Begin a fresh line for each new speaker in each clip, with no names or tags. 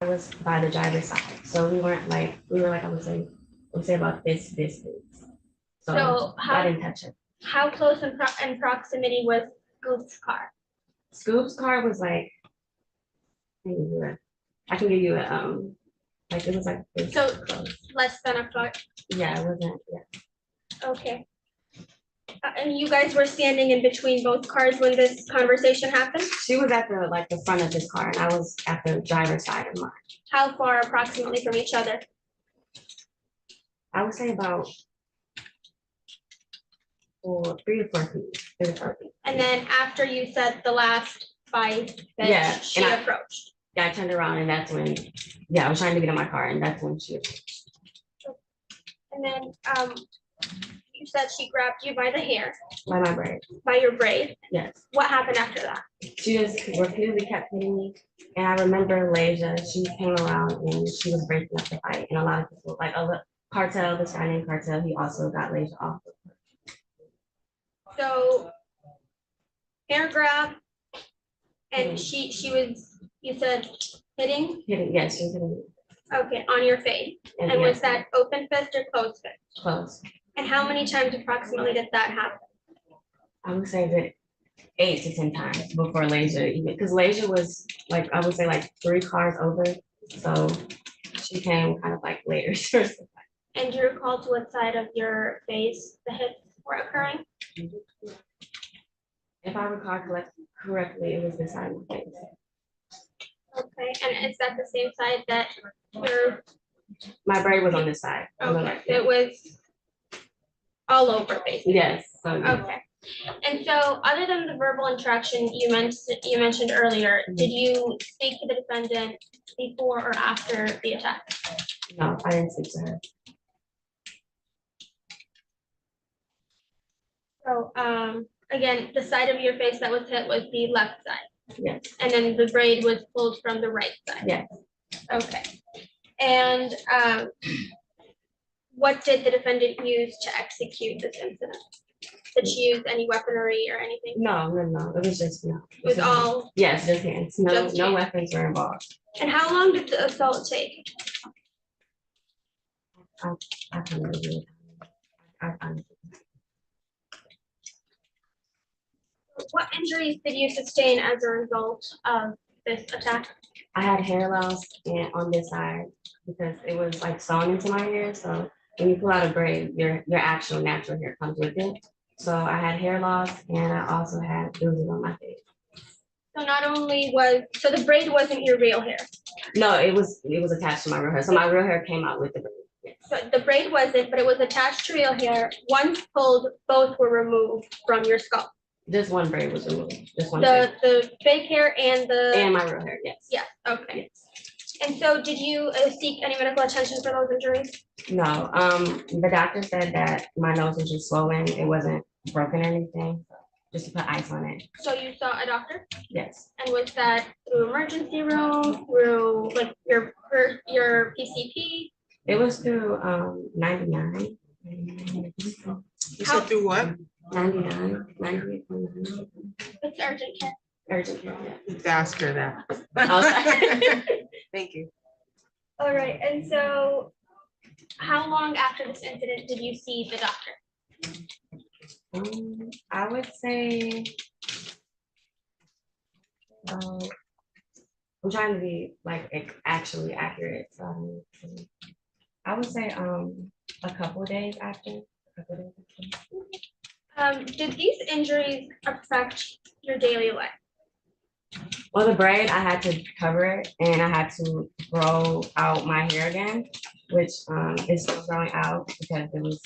was by the driver's side, so we were like I would say about this. So I didn't touch it.
How close in proximity was Scoop's car?
Scoop's car was like, I can give you a like it was like this
So
close.
Less than a foot.
Yeah, it wasn't. Yeah.
Okay. And you guys were standing in between both cars when this conversation happened?
She was at the front of his car, and I was at the driver's side of mine.
How far approximately from each other?
I would say about 3 to 4 feet. 3 to 4 feet.
And then after you said the last five, that she approached.
Yeah, I turned around, and that's when, I was trying to get in my car, and that's when she approached.
And then you said she grabbed you by the hair.
By my braid.
By your braid?
Yes.
What happened after that?
She just repeatedly kept hitting me. And I remember Leja, she came around and she was breaking up the fight. And a lot of people, like Cartel, this guy named Cartel, he also got Leja off of her.
So hair grab, and she was, you said, hitting?
Hitting, yes, she was hitting me.
Okay, on your face. And
yes,
was that open fist or closed fist?
Closed.
And how many times approximately did that happen?
I would say that 8 to 10 times before Leja, even because Leja was like, I would say like 3 cars over. So she came kind of like later.
And do you recall to what side of your face the hits were occurring?
If I recall correctly, it was this side of the face.
Okay, and is that the same side that
my braid was on this side?
Okay, it was all over basically.
Yes.
Okay. And so other than the verbal interaction you mentioned earlier, did you speak to the defendant before or after the attack?
No, I didn't speak to her.
So again, the side of your face that was hit was the left side.
Yes.
And then the braid was pulled from the right side.
Yes.
Okay. And what did the defendant use to execute this incident? Did she use any weaponry or anything?
No. It was just
It was all.
Yes, just hands. No
hands.
Weapons were involved.
And how long did the assault take?
I can't really.
What injuries did you sustain as a result of this attack?
I had hair loss on this side because it was like sewn into my hair. So when you pull out a braid, your actual natural hair comes with it. So I had hair loss, and I also had bruises on my face.
So not only so the braid wasn't your real hair?
No, it was attached to my real hair. So my real hair came out with the braid. Yes.
So the braid wasn't, but it was attached to real hair. Once pulled, both were removed from your skull.
This one braid was removed. This one.
The fake hair and
my real hair. Yes.
Yeah. Okay.
Yes.
And so, did you seek any medical attention for those injuries?
No. The doctor said that my nose was just swollen. It wasn't broken or anything. Just to put ice on it.
So you saw a doctor?
Yes.
And was that through emergency room, through like your PCP?
It was through 99.
You said through what?
99. 98.9.
It's urgent care.
Urgent care. Yeah.
Ask her that. Thank you.
All right. And so, how long after this incident did you see the doctor?
I would say, I'm trying to be like actually accurate. So I would say a couple of days after.
Did these injuries affect your daily life?
Well, the braid, I had to cover it, and I had to grow out my hair again, which is still growing out because it was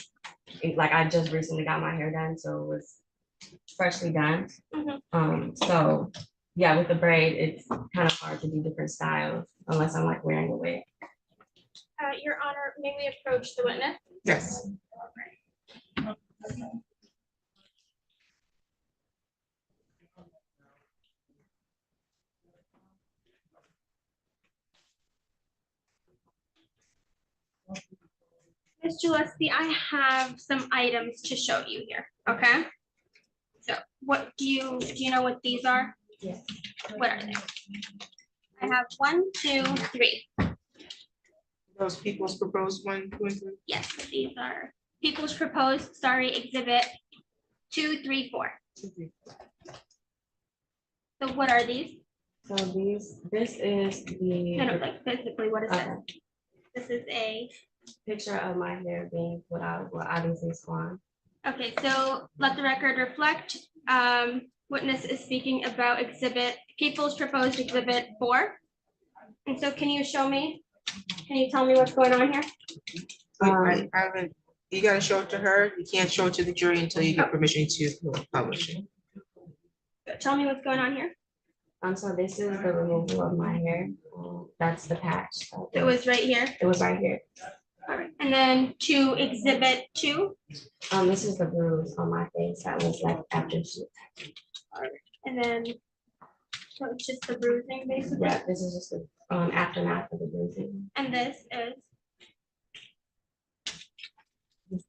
like I just recently got my hair done, so it was freshly done.
Mm-hmm.
So yeah, with the braid, it's kind of hard to do different styles unless I'm like wearing a wig.
Your Honor, may we approach the witness?
Yes.
Ms. Gillespie, I have some items to show you here, okay? So what do you know what these are?
Yes.
What are they? I have 1, 2, 3.
Those people's proposed 1, 2, and 3.
Yes, these are people's proposed, exhibit 2, 3, 4. So what are these?
So this is the
No, like physically, what is
okay,
this? This is a,
picture of my hair being put out, well, obviously salon.
okay, so let the record reflect. Witness is speaking about people's proposed exhibit 4. And so can you show me? Can you tell me what's going on here?
I haven't, you gotta show it to her. You can't show it to the jury until you get permission to publish it.
Tell me what's going on here.
So this is the removal of my hair. That's the patch.
It was right here.
It was right here.
All right. And then to exhibit 2.
This is the bruise on my face that was like after shoot.
And then, so it's just the bruising basically.
Yeah, this is just the aftermath of the bruising.
And this is,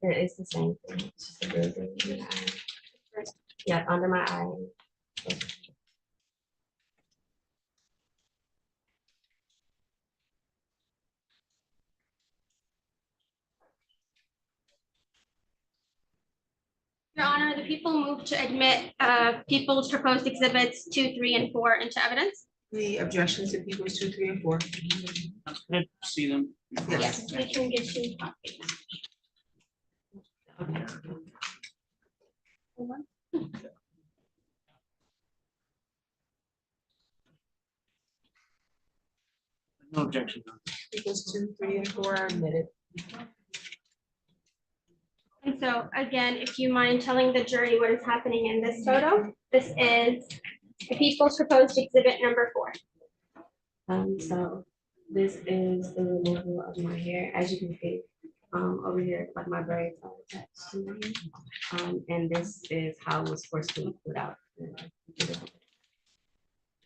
It's the same thing. It's just the bruising. in the eye. Yeah, under my eye.
Your Honor, the people move to admit people's proposed exhibits 2, 3, and 4 into evidence.
The objections to people's 2, 3, and 4.
Good to see them.
Yes.
We can get you copies.
No objection.
People's 2, 3, and 4 are admitted.
And so again, if you mind telling the jury what is happening in this photo, this is the people's proposed exhibit number 4.
So this is the removal of my hair. As you can see, over here, like my braids are attached to my hair. And this is how it was forcefully put out.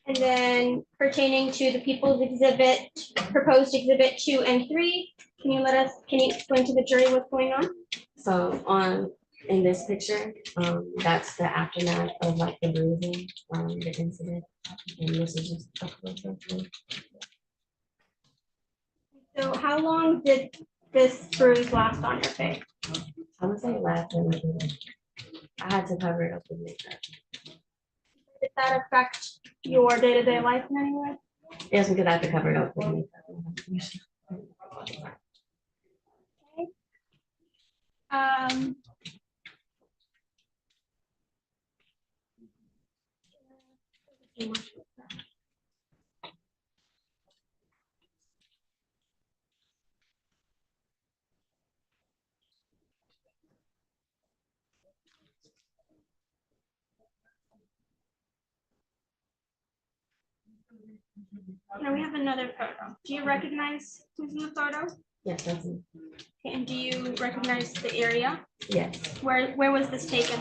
And then pertaining to the people's exhibit, proposed exhibit 2 and 3, can you explain to the jury what's going on?
So in this picture, that's the aftermath of like the bruising, the incident. And this is just a closer look.
So how long did this bruise last on your face?
I would say last one. I had to cover it up with makeup.
Did that affect your day-to-day life in any way?
Yes, because I had to cover it up with makeup.
Now we have another photo. Do you recognize who's in the photo?
Yes, that's it.
Okay, and do you recognize the area?
Yes.
Where was this taken?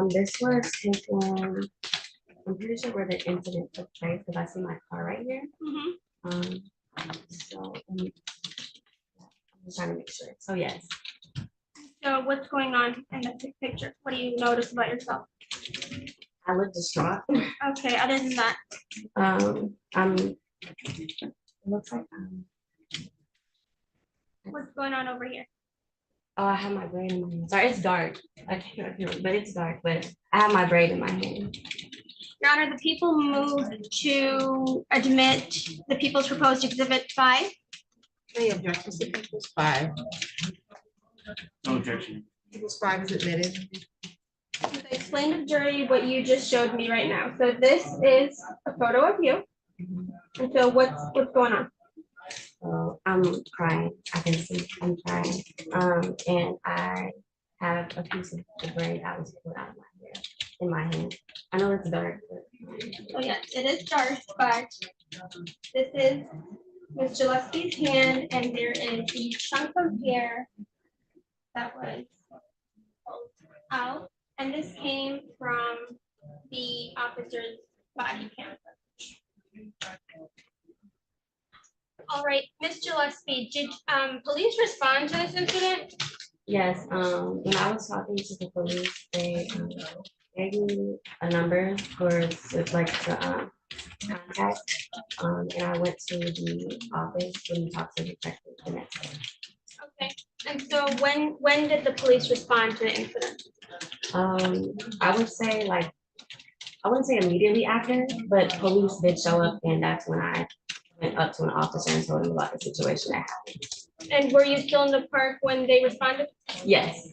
This was taken, I'm pretty sure where the incident took place, because I see my car right here.
Mhm.
So I'm just trying to make sure. So yes,
So what's going on in this picture? What do you notice about yourself?
I look distraught.
Okay, other than that,
It looks like
what's going on over here?
oh, I have my braid in my hand. Sorry, it's dark. I can't feel it, but it's dark. But I have my braid in my hand.
Your Honor, the people moved to admit the people's proposed exhibit 5.
Any objections to people's 5?
No objection.
People's 5 is admitted.
So explain to the jury what you just showed me right now. So this is a photo of you. And so what's going on?
So I'm crying. I can see I'm crying. And I have a piece of the braid that was pulled out of my hair in my hand. I know it's dark, but
Oh yes, it is dark, but this is Ms. Gillespie's hand, and there is a chunk of hair that was pulled out, and this came from the officer's body cam. All right, Ms. Gillespie, did police respond to this incident?
yes, when I was talking to the police, they gave me a number for like to contact. And I went to the office when he talked to the detective the next day.
Okay, and so when did the police respond to the incident?
I would say like, I wouldn't say immediately after, but police did show up and that's when I went up to an officer and told him about the situation that happened.
And were you still in the park when they responded?
Yes,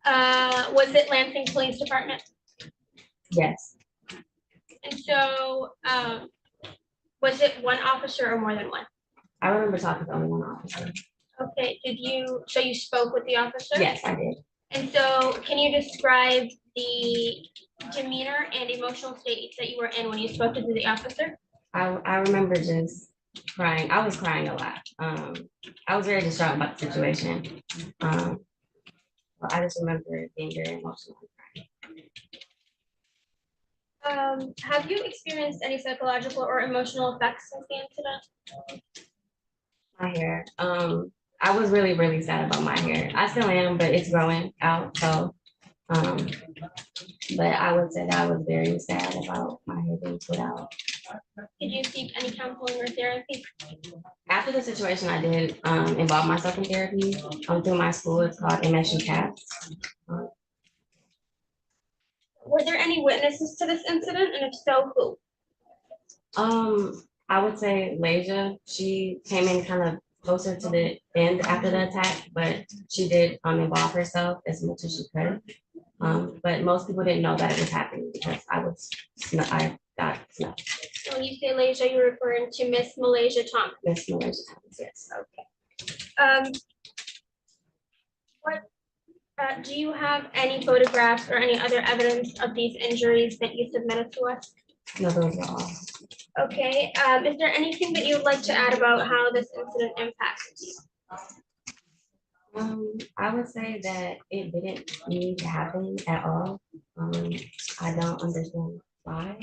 Was it Lansing Police Department?
yes.
And so, was it one officer or more than one?
I remember talking to only one officer.
Okay, so you spoke with the officer?
Yes, I did.
And so can you describe the demeanor and emotional state that you were in when you spoke to the officer?
I remember just crying. I was crying a lot. I was very distraught about the situation. But I just remember being very emotional.
Have you experienced any psychological or emotional effects since the incident?
My hair. I was really, really sad about my hair. I still am, but it's growing out. So, but I would say that I was very sad about my hair being put out.
Did you seek any counseling or therapy?
After the situation, I did involve myself in therapy through my school. It's called MSU CAPS.
Were there any witnesses to this incident, and if so, who?
I would say Lasia. She came in kind of closer to the end after the attack, but she did involve herself as much as she could. But most people didn't know that it was happening because I got snuffed.
So when you say Malaysia, you're referring to Miss Malaysia Thompson.
Miss Malaysia Thomas, yes.
Okay. Do you have any photographs or any other evidence of these injuries that you submitted to us?
No, those are all.
Okay, is there anything that you would like to add about how this incident impacted you?
I would say that it didn't need to happen at all. I don't understand why.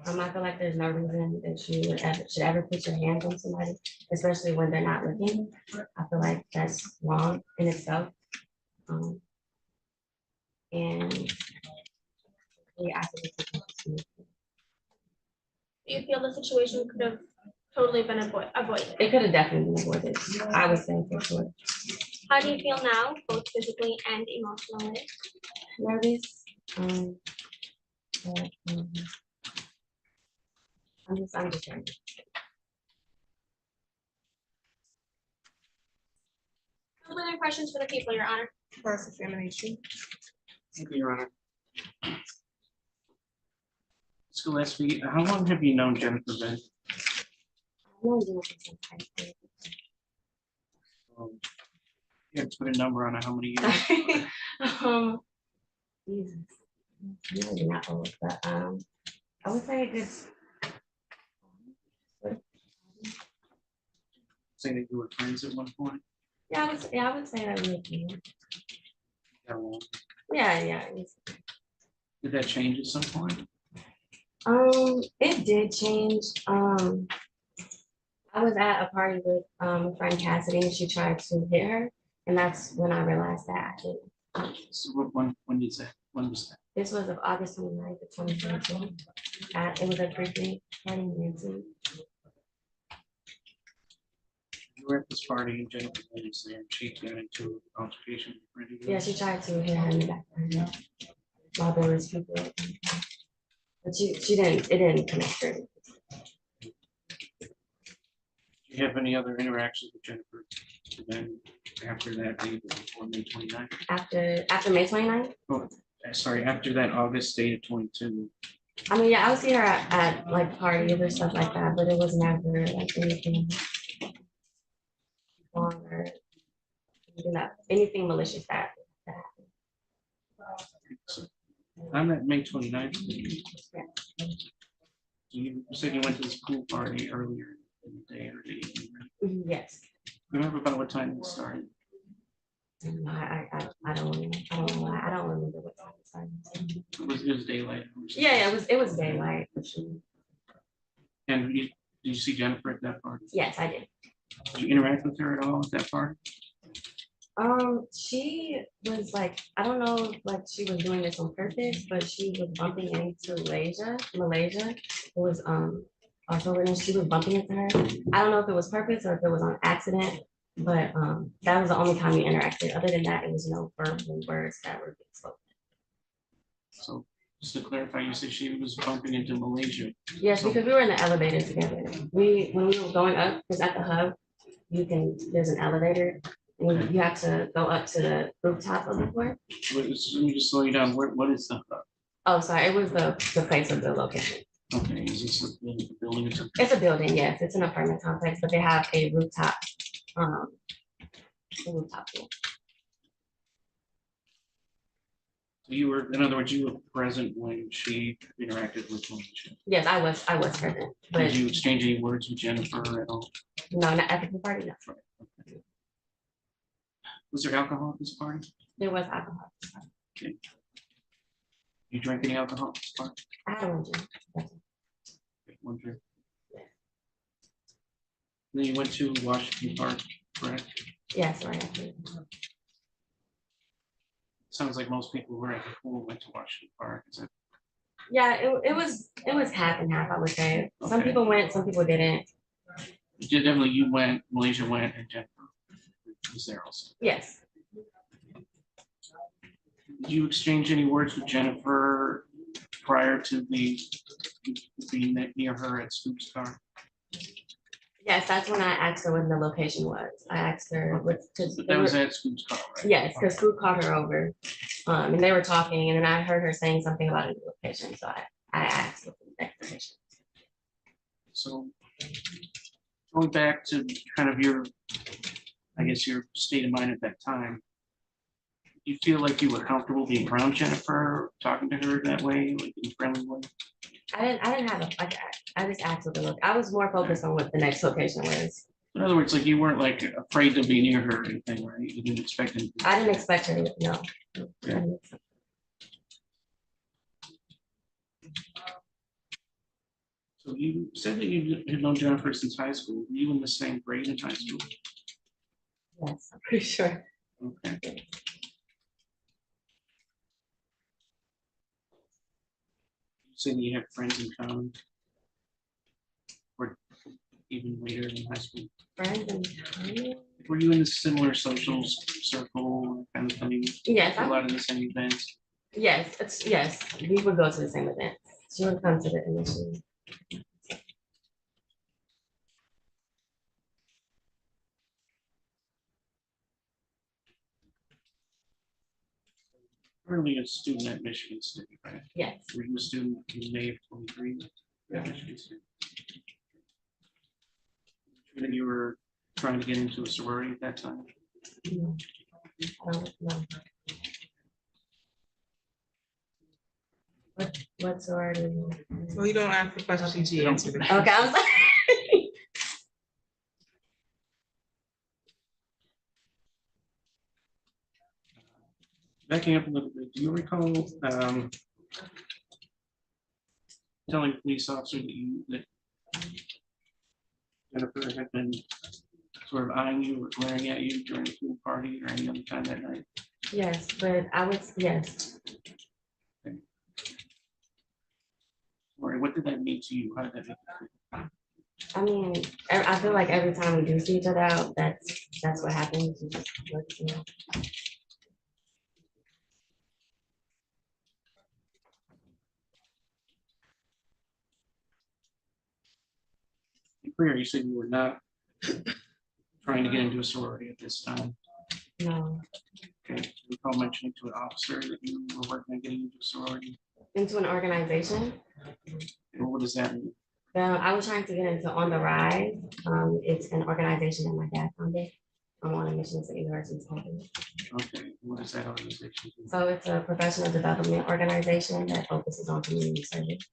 I feel like there's no reason that you should ever put your hands on somebody, especially when they're not looking. I feel like that's wrong in itself. And yeah, I think it's
Do you feel the situation could have totally been avoided?
it could have definitely been avoided. I would say for sure.
How do you feel now, both physically and emotionally?
Nervous. But, I'm just nervous.
No further questions for the people, Your Honor.
Cross-examination.
Thank you, Your Honor. Ms. Gillespie, how long have you known Jennifer Ben? You have to put a number on it, how many years?
Jesus, really not old, but I would say it's
Say that you were friends at one point?
I would say that we were.
How long?
Yeah.
Did that change at some point?
It did change. I was at a party with a friend Cassidy, and she tried to hit her, and that's when I realized that I didn't.
So when is that? When was that?
This was of August 29th of 2017. It was a birthday party in Lansing.
You were at this party and Jennifer Ben was there, and she got into an altercation.
Yeah, she tried to hit her in the back while there was people. But she didn't. It didn't connect her.
Do you have any other interactions with Jennifer Ben after that date before May 29th?
After May 29th?
Sorry, after that August date of 22.
I mean, yeah, I would see her at like parties or stuff like that, but it was never like anything longer, anything malicious that happened.
So, on that May 29th, you said you went to this pool party earlier in the day or the evening, right?
Yes.
Remember about what time it started?
I don't know. I don't remember what time it started.
It was daylight.
Yeah, it was daylight for sure.
And did you see Jennifer at that party?
Yes, I did.
Did you interact with her at all at that party?
She was like, I don't know, if, like she was doing this on purpose, but she was bumping into Malaysia. It was also when she was bumping into her. I don't know if it was purpose or if it was on accident, but that was the only time we interacted. Other than that, it was no verbal words that were being spoken.
So just to clarify, you said she was bumping into Malaysia.
Yes, because we were in the elevator together. When we were going up, because at the hub, there's an elevator, and you have to go up to the rooftop of the floor.
Let me just slow you down. What is the,
Oh, sorry, it was the place of the location.
okay, is this a building?
It's a building, yes, it's an apartment complex, but they have a rooftop, um, pool.
You were, in other words, you were present when she interacted with Malaysia.
Yes, I was present, but
Did you exchange any words with Jennifer at all?
no, not at the pool party, no.
Was there alcohol at this party?
There was alcohol.
You drank any alcohol at this party?
I had one drink.
Okay, one drink. Then you went to Washington Park, correct?
Yes, right. After.
Sounds like most people who were at the pool went to Washington Park. Is that
Yeah, it was half and half, I would say. Some
Okay.
people went, some people didn't.
definitely you went, Malaysia went, and Jennifer was there also?
Yes,
Did you exchange any words with Jennifer prior to the being near her at Scoop's car?
yes, that's when I asked her what the location was. I asked her what,
But that was at Scoop's car, right?
yes, because Scoop called her over, and they were talking, and then I heard her saying something about a new location, so I asked what the explanation.
So going back to kind of your, I guess, your state of mind at that time, you feel like you were comfortable being around Jennifer, talking to her that way, like in a friendly way?
I didn't have I just asked what the look. I was more focused on what the next location was.
In other words, like you weren't like afraid to be near her or anything, right? You didn't expect anything.
I didn't expect her to, no.
Yeah. So you said that you had known Jennifer since high school. Were you in the same grade in high school?
Yes, I'm pretty sure.
Okay. You said you had friends in common? Or even later in high school?
Friends and
Were you in a similar social circle kind of thing?
yes,
A lot of the same events?
yes, we would go to the same event. She would come to the initial.
Currently a student at Michigan State, right?
Yes,
Were you a student in May of 23 at Michigan State? And you were trying to get into a sorority at that time?
no, I don't know. What sorority?
Well, you don't ask the questions, you answer them.
Okay, I was like.
Backing up a little bit, do you recall telling a police officer that Jennifer had been sort of eyeing you or glaring at you during the pool party or any other time that night?
Yes, but yes.
Or what did that mean to you? How did that make you feel?
I mean, I feel like every time we do see each other out, that's what happens. You just look, you know.
Be clear, you said you were not trying to get into a sorority at this time.
No,
Okay, do you recall mentioning to an officer that you were working on getting into a sorority?
into an organization.
And what does that mean?
I was trying to get into On the Rise. It's an organization that my dad founded. I'm on a mission to universities.
Okay, what is that organization? do?
So it's a professional development organization that focuses on community service.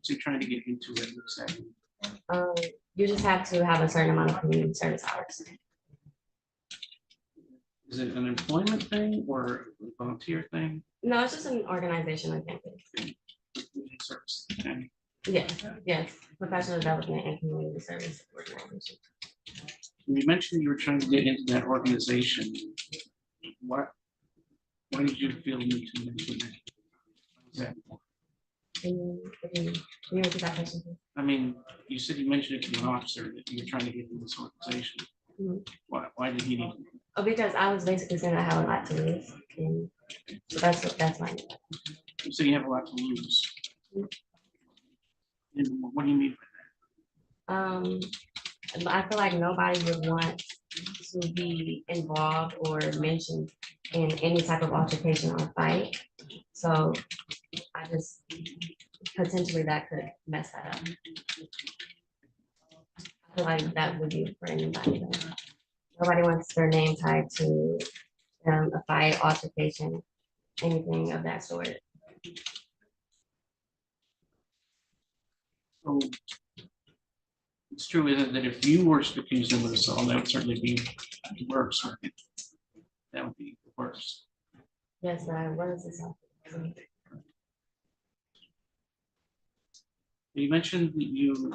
So you're trying to get into it, what does that mean?
You just have to have a certain amount of community service hours.
Is it an employment thing or a volunteer thing?
No, it's just an organization on campus.
Community service, okay.
Yes, professional development and community service organization.
You mentioned you were trying to get into that organization. What? Why did you feel you need to mention that? What was that for?
Can you repeat that question, please?
I mean, you said you mentioned it to an officer that you were trying to get into this organization.
Mhm.
Why did he need?
Oh, because I was basically saying I have a lot to lose, and so that's why.
You said you have a lot to lose. And what do you mean
I feel like nobody would want to be involved or mentioned in any type of altercation or fight. So I just potentially that could mess that up. I feel like that would be for anybody. Nobody wants their name tied to a fight, altercation, anything of that sort.
So it's true, isn't it, that if you were to accuse them of assault, that would certainly be worse. Right? That would be worse.
Yes, what is this?
You mentioned that you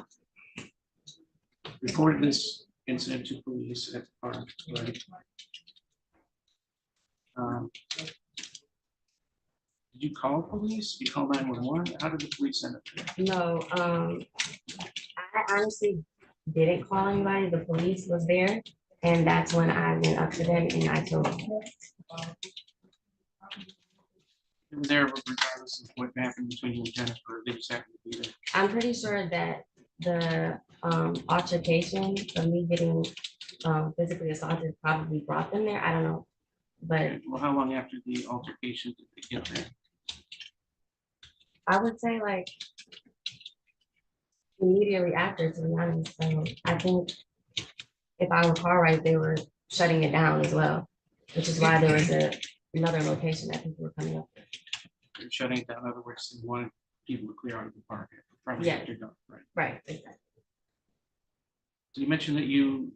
reported this incident to police at the park, right? Did you call police? You call 911? How did the police end up there?
No, I honestly didn't call anybody. The police was there, and that's when I went up to them and I told them.
You were there regardless of what happened between you and Jennifer. They just happened to be there.
I'm pretty sure that the altercation of me getting physically assaulted probably brought them there. I don't know, but
Okay, well, how long after the altercation did they get there?
I would say like immediately after, to be honest. So I think if I recall right, they were shutting it down as well, which is why there was another location that people were coming up with.
They're shutting it down. In other words, they wanted people to clear out of the park. Probably
Yeah.
after dark, right?
Right, exactly.
So you mentioned that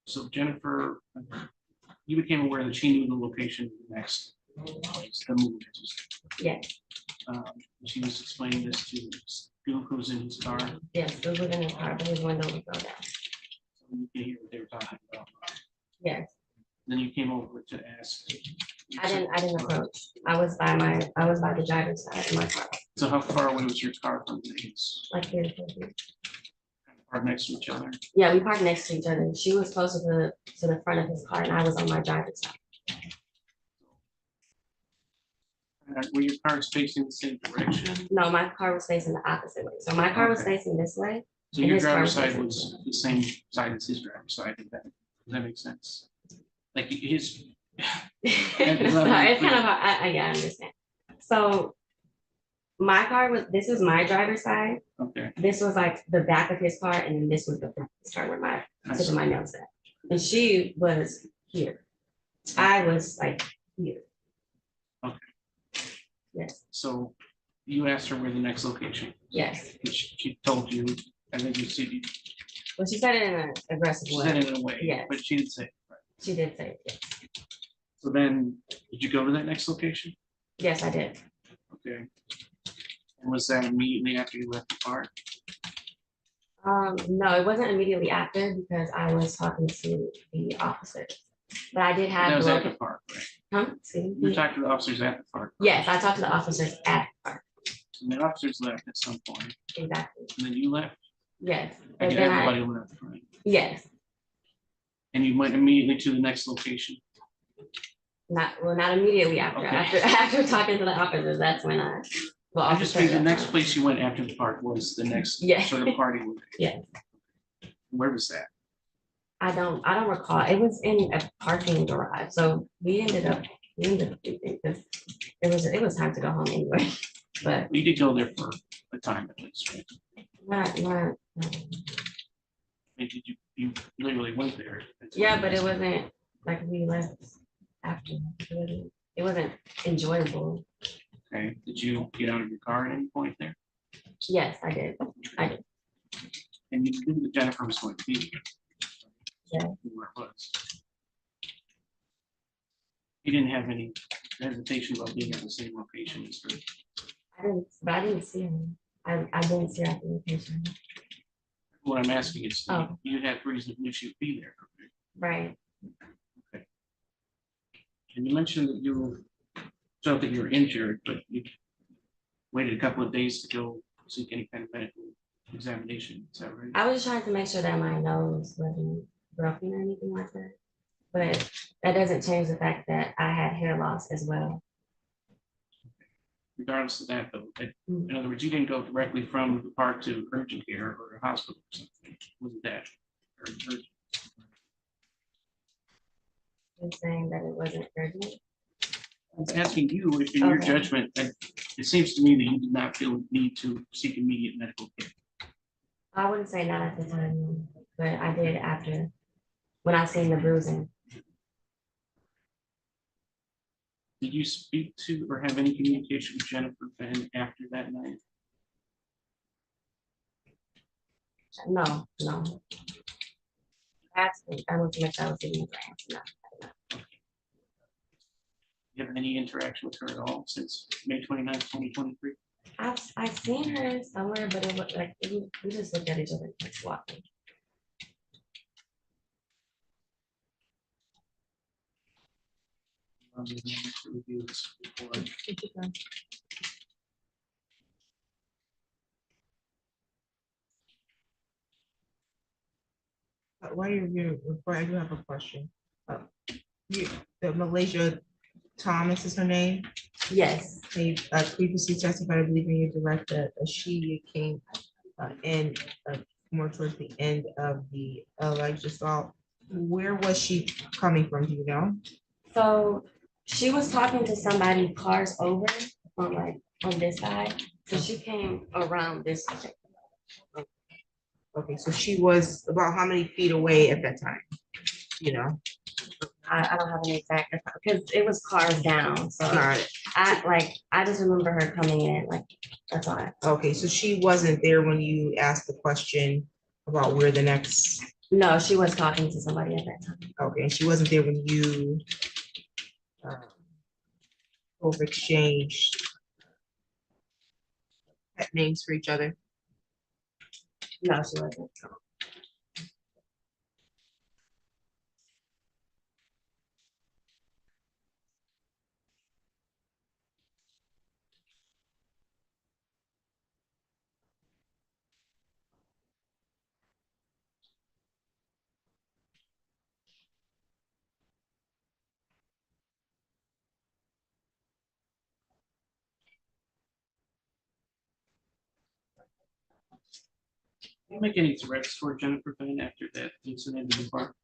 so Jennifer, you became aware that she knew the location of the next place, the move.
Yes,
She was explaining this to Duke, who's in his car.
yes, it was in his car, but his window was rolled down.
So you can hear what they were talking about.
Yes,
Then you came over to ask.
I didn't approach. I was by the driver's side of my car,
So how far away was your car from the gates?
like 3 or 4 feet.
Parked next to each other.
Yeah, we parked next to each other. She was closer to the front of his car and I was on my driver's side.
Were your cars facing the same direction?
No, my car was facing the opposite way. So my car was
Okay.
facing this way.
So
And
your
his car
driver's
was
side
facing
was the same side as his driver's side. Does that make sense? Like his.
Sorry, it's kind of hard. I understand. So my car this was my driver's side.
Okay.
This was like the back of his car, and then this was the front of his car where my tip of my nails at. And she was here. I was like here.
Okay.
Yes,
So you asked her where the next location.
yes.
She told you, and then you see,
Well, she said it in an aggressive
she said
way.
it in a way,
Yes.
but she didn't say it. Right.
She did say it. Yes.
So then, did you go to that next location?
Yes, I did.
Okay. And was that immediately after you left the park?
No, it wasn't immediately after because I was talking to the officers. But I did have
That was
the
at the park, right?
Huh? See?
You were talking to the officers at the park.
Yes, I talked to the officers at the park.
And the officers left at some point,
Exactly.
and then you left,
Yes.
and
But then
everybody left, right?
yes,
And you went immediately to the next location.
not immediately after.
Okay.
After talking to the officers, that's when I. Well,
I just think the
officers,
next
that's
place you went after the park was the next
Yeah.
sort of party. location.
Yes.
Where was that?
I don't recall. It was in a parking garage. So we ended up leaving because it was time to go home anyway. But
You did go there for a time at least, right?
not.
I mean, you literally went there.
Yeah, but it wasn't like we left after. It wasn't enjoyable.
Okay, did you get out of your car at any point there?
Yes, I did.
And you knew that Jennifer was going to be there.
Yeah.
You knew where it was. You didn't have any hesitation about being at the same location as her.
I didn't see her. I didn't see her at the location.
what I'm asking is,
Oh.
you had reason to believe she'd be there.
Right.
And you mentioned that you felt that you were injured, but you waited a couple of days to go seek any kind of medical examination. Is that right?
I was just trying to make sure that my nose wasn't broken or anything like that. But that doesn't change the fact that I had hair loss as well.
Regardless of that, though, in other words, you didn't go directly from the park to urgent care or a hospital or something. Wasn't that? Urgent?
I'm saying that it wasn't urgent.
I was asking you, if in your
Okay.
judgment, that it seems to me that you did not feel the need to seek immediate medical care.
I wouldn't say not at the time, but I did after, when I seen the bruising.
Did you speak to or have any communication with Jennifer Fenn after that night?
No, no. I want to make sure I was getting the grants. No.
You have any interaction with her at all since May 29th, 2023?
I've seen her somewhere, but it was like, we just looked at each other like walking.
To review this report.
While you're reviewing the report, I do have a question. The Malaysia Thomas is her name.
Yes,
They previously testified, I believe, in your direct that she came in more towards the end of the alleged assault. Where was she coming from? Do you know?
so she was talking to somebody cars over on like, on this side. So she came around this way.
Okay, so she was about how many feet away at that time? You know,
I don't have an exact, because it was cars down, so
got it.
I just remember her coming in, like, that's all.
Okay, so she wasn't there when you asked the question about where the next,
No, she was talking to somebody at that time.
okay, and she wasn't there when you both exchanged pet names for each other.
No, she wasn't.
Did you make any threats toward Jennifer Fenn after that incident in the park?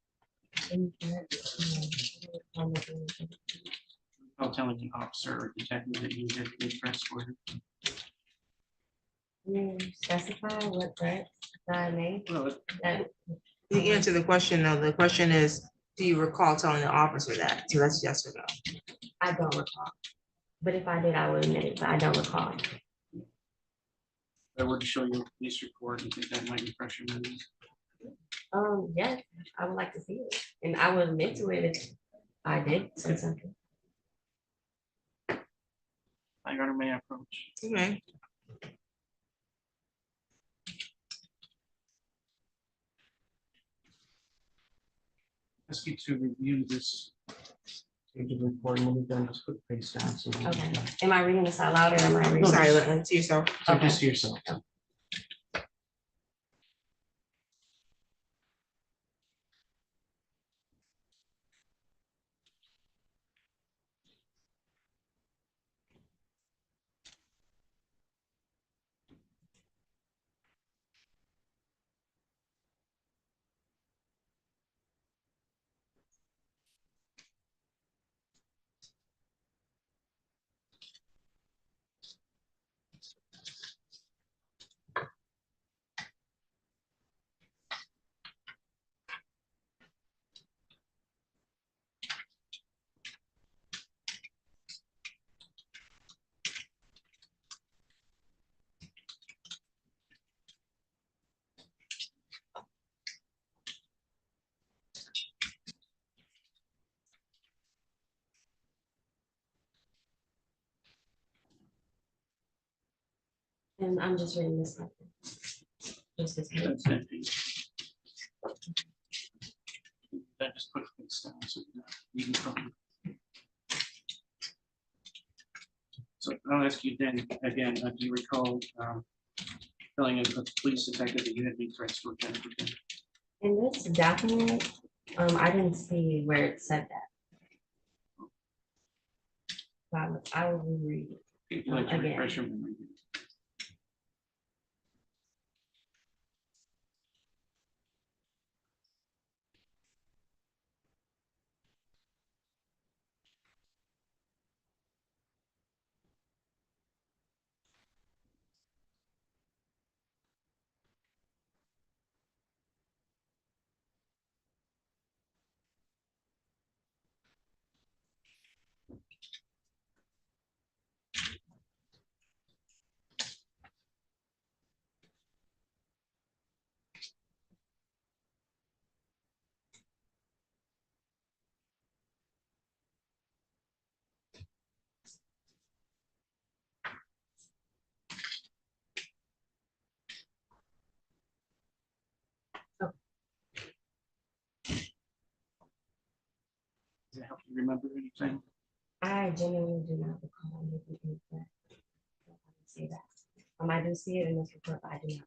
About telling an officer or detective that you had made threats for her?
Specify what threats that I made.
Well,
That,
The answer to the question, though, the question is, do you recall telling the officer that? So that's yes or no.
I don't recall. But if I did, I would admit it, but I don't recall.
if I were to show you a police report, you think that might refresh your memory?
Yes, I would like to see it, and I would admit to it if I did say something.
I got her may I approach.
Okay.
Ask you to review this page of report and when you've done, just put face down. So
Okay, am I reading this out loud or am I reading?
Silent to yourself.
So
Okay.
just to yourself.
And I'm just reading this. Just this page.
That's empty. That just put things down, so you're not reading from. So I'll ask you then, again, do you recall telling a police detective that you had been threats for Jennifer?
In this document, I didn't see where it said that. I will reread it.
If you'd like to
Again.
refresh your memory. Does it help you remember anything?
I genuinely do not recall anything that say that. I do see it in this report, but I do not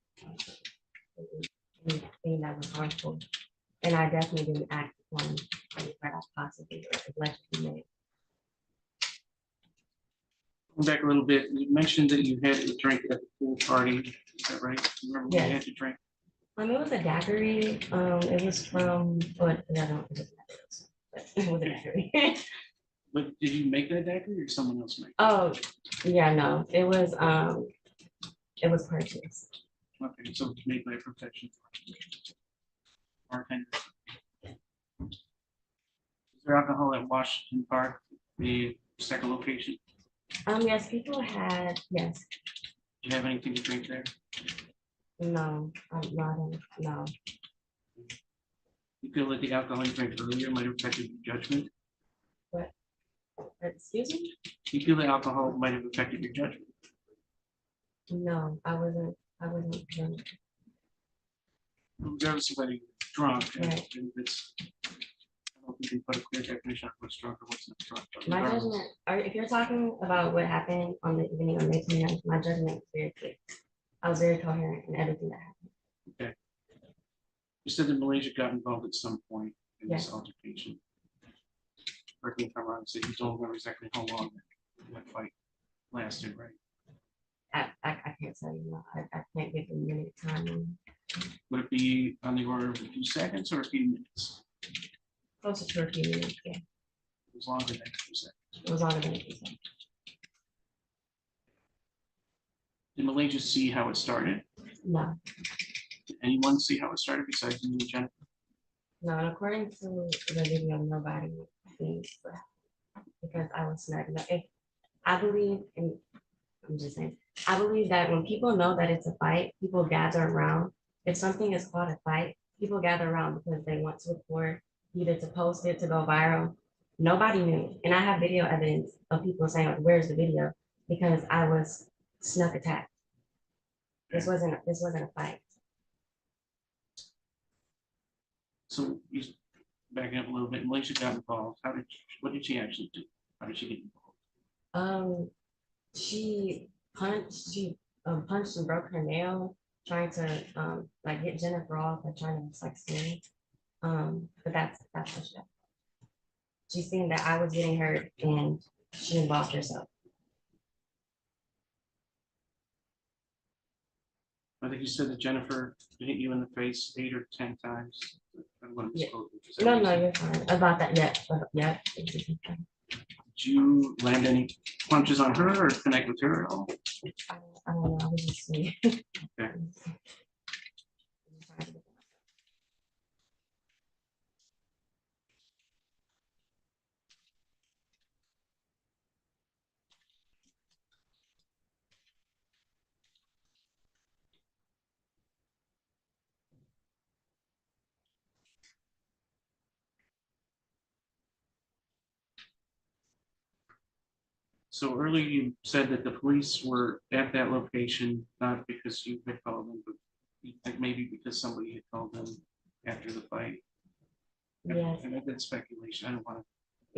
recall anything that was harmful. And I definitely didn't act on that I possibly allegedly made.
Going back a little bit, you mentioned that you had a drink at the pool party. Is that right? You remember when you had to drink?
It was a daiquiri. It was from, but I don't. It was a daiquiri.
But did you make that daiquiri or someone else make it?
Oh, yeah, no, it was purchased.
Okay, so it's made by a professional bartender. Is there alcohol at Washington Park, the second location?
Yes, people had, yes,
Do you have anything to drink there?
no, no.
You feel that the alcohol you drank earlier might have affected your judgment?
Excuse me?
You feel the alcohol might have affected your judgment?
No, I wasn't drunk.
Regardless of whether you're drunk, and
Right.
it's, I don't think we put a clear definition of what's drunk or what's not drunk. but
My
regardless-
judgment, if you're talking about what happened on the evening of May 29th, my judgment was very clear. I was very coherent in everything that happened.
You said that Malaysia got involved at some point in this
Yes.
altercation. Correct me if I'm wrong, so you don't remember exactly how long that fight lasted, right?
I can't tell you, no, I can't give you a minute time.
Would it be on the order of a few seconds or a few minutes?
Closer to a few minutes, yeah.
It was longer than a few seconds.
It was longer than a few seconds.
Did Malaysia see how it started?
No,
Did anyone see how it started besides you and Jennifer?
no, and according to the video, nobody thinks that, because I was smart. If I believe, and I'm just saying, I believe that when people know that it's a fight, people gather around. If something is called a fight, people gather around because they want to record, either to post it, to go viral. Nobody knew. And I have video evidence of people saying, like, where's the video? Because I was snuck attacked. This wasn't a fight.
So you backing up a little bit, Malaysia got involved. What did she actually do? How did she get involved?
She punched and broke her nail, trying to like get Jennifer off and trying to like swing. But that's what she did. She seen that I was getting hurt and she involved herself.
I think you said that Jennifer hit you in the face 8 or 10 times. I don't want to
Yeah.
misquote it. Is that
No,
what you
no,
said?
you're fine. About that, yeah, yeah.
Did you land any punches on her or connect with her at all?
I don't know. I was just saying.
Okay. So earlier you said that the police were at that location, not because you had called them, but Like maybe because somebody had called them after the fight.
Yes.
And that's speculation. I don't want to.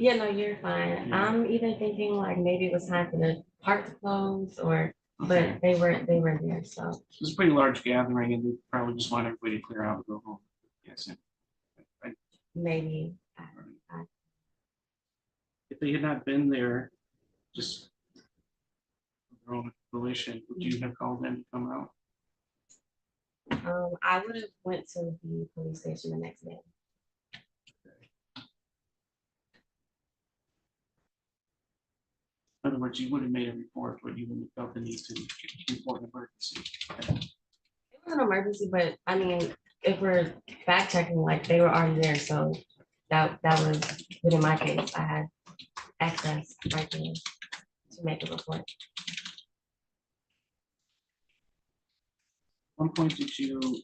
Yeah, no, you're fine.
Yeah.
I'm even thinking like maybe it was time for the park to close or,
Okay.
but they weren't there, so.
It was a pretty large gathering and they probably just want everybody to clear out and go home. Yes.
Maybe.
If they had not been there, just of their own volition, would you have called them to come out?
I would have went to the police station the next day.
In other words, you would have made a report, but you wouldn't have felt the need to report an emergency.
It was an emergency, but I mean, if we're fact checking, like they were already there, so that was, but in my case, I had access right there to make a report.
One point did you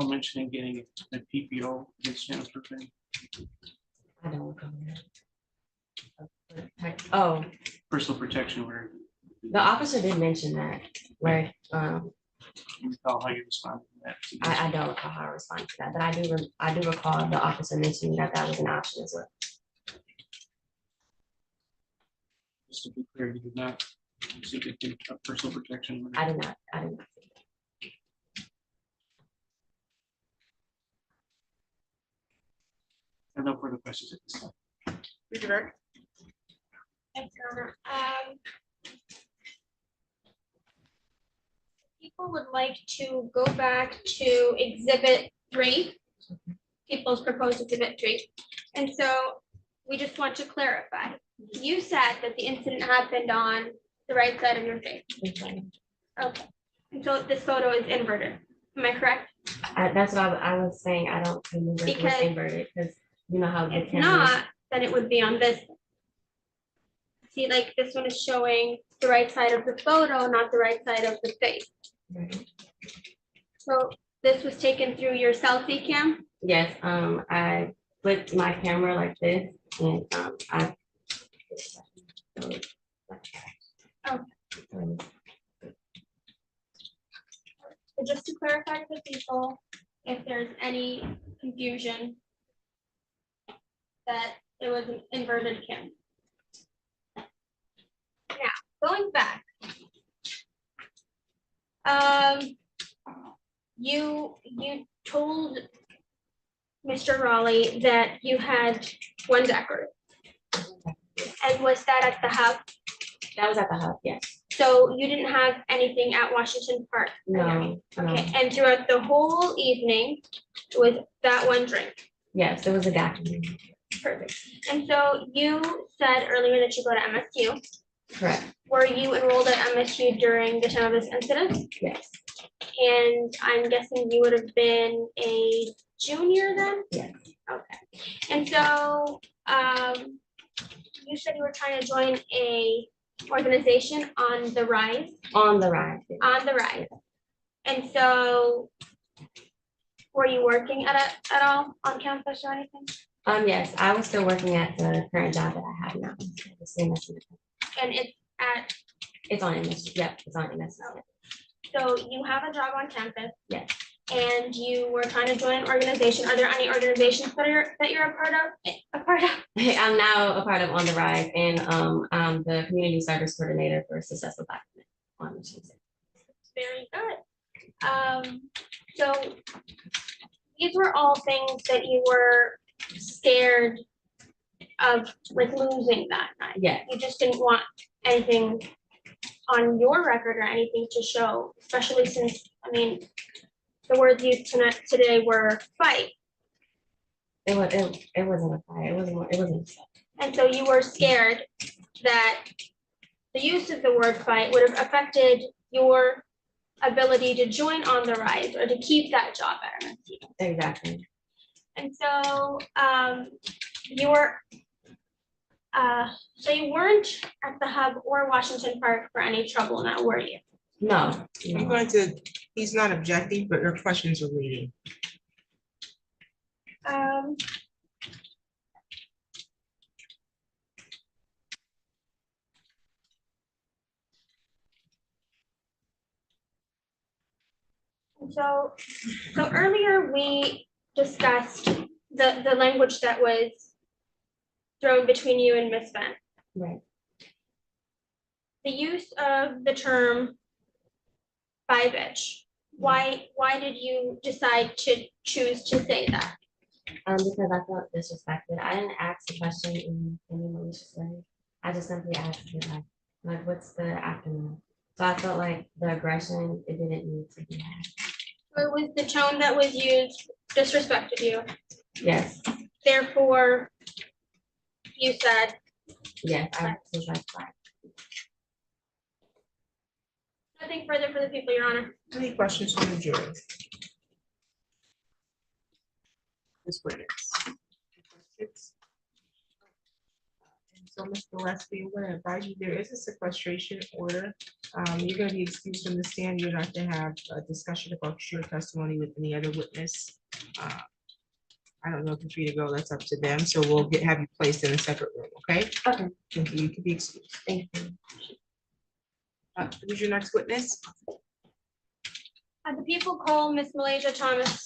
mentioning getting a PPO against Jennifer thing?
I don't recall that. Oh,
Personal protection order.
the officer did mention that, right?
You recall how you responded to that?
I don't recall how I responded to that, but I do recall the officer mentioning that that was an option as well.
Just to be clear, you did not seek a personal protection order.
I did not.
And no further questions at this time.
Redirect.
Thanks, Robert. People would like to go back to exhibit 3, people's proposed exhibit 3. And so we just want to clarify. You said that the incident happened on the right side of your face. Okay. And so this photo is inverted. Am I correct?
That's what I was saying. I don't remember if it was
Because
inverted because you know how the
If
camera.
not, then it would be on this. See, like this one is showing the right side of the photo, not the right side of the face.
Right.
So this was taken through your selfie cam?
Yes, I flipped my camera like this and I.
Okay. So just to clarify for people, if there's any confusion, that it was an inverted cam. Now, going back. You told Mr. Raleigh that you had 1 Decker. And was that at the hub?
That was at the hub, yes.
So you didn't have anything at Washington Park?
No.
Okay, and throughout the whole evening, it was that 1 drink?
Yes, it was a document.
Perfect. And so you said earlier that you go to MSU.
Correct.
Were you enrolled at MSU during the time of this incident?
Yes.
And I'm guessing you would have been a junior then?
Yes.
Okay. And so you said you were trying to join a organization on the rise?
On the ride. Yes.
On the rise. And so were you working at all on campus or anything?
Yes, I was still working at the current job that I have now. The same as you.
And
It's on MS. Yep, it's on MS.
so you have a job on campus?
Yes.
And you were trying to join an organization. Are there any organizations that you're a part of?
I'm now a part of On the Rise, and I'm the community service coordinator for Successful Document on Michigan State.
Very good. So these were all things that you were scared of, like losing that night.
Yes.
You just didn't want anything on your record or anything to show, especially since, I mean, the words used today were fight.
It wasn't a fight. It wasn't.
And so you were scared that the use of the word fight would have affected your ability to join On the Rise or to keep that job at MSU.
Exactly.
And so you weren't at the hub or Washington Park for any trouble now, were you?
No.
I'm going to, he's not objecting, but your questions are leading.
So earlier we discussed the language that was thrown between you and Miss Ben.
Right.
The use of the term "by bitch." Why did you decide to choose to say that?
Because I felt disrespected. I didn't ask the question in any malicious way. I just simply asked it like what's the aftermath? So I felt like the aggression, it didn't need to be had.
Or was the tone that was used disrespected you?
Yes,
Therefore, you said,
yes, I was like, fine.
nothing further for the people, Your Honor.
Any questions from the jury? Ms. Wiggins. Questions? And so, Mr. Gillespie, I'm gonna advise you, there is a sequestration order. You're gonna be excused from the stand. You're not to have a discussion about your testimony with any other witness. I don't know if you're free to go, that's up to them. So we'll have you placed in a separate room, okay?
Okay,
Thank you. You can be excused.
thank you.
Who's your next witness?
The people call Miss Malaysia Thomas.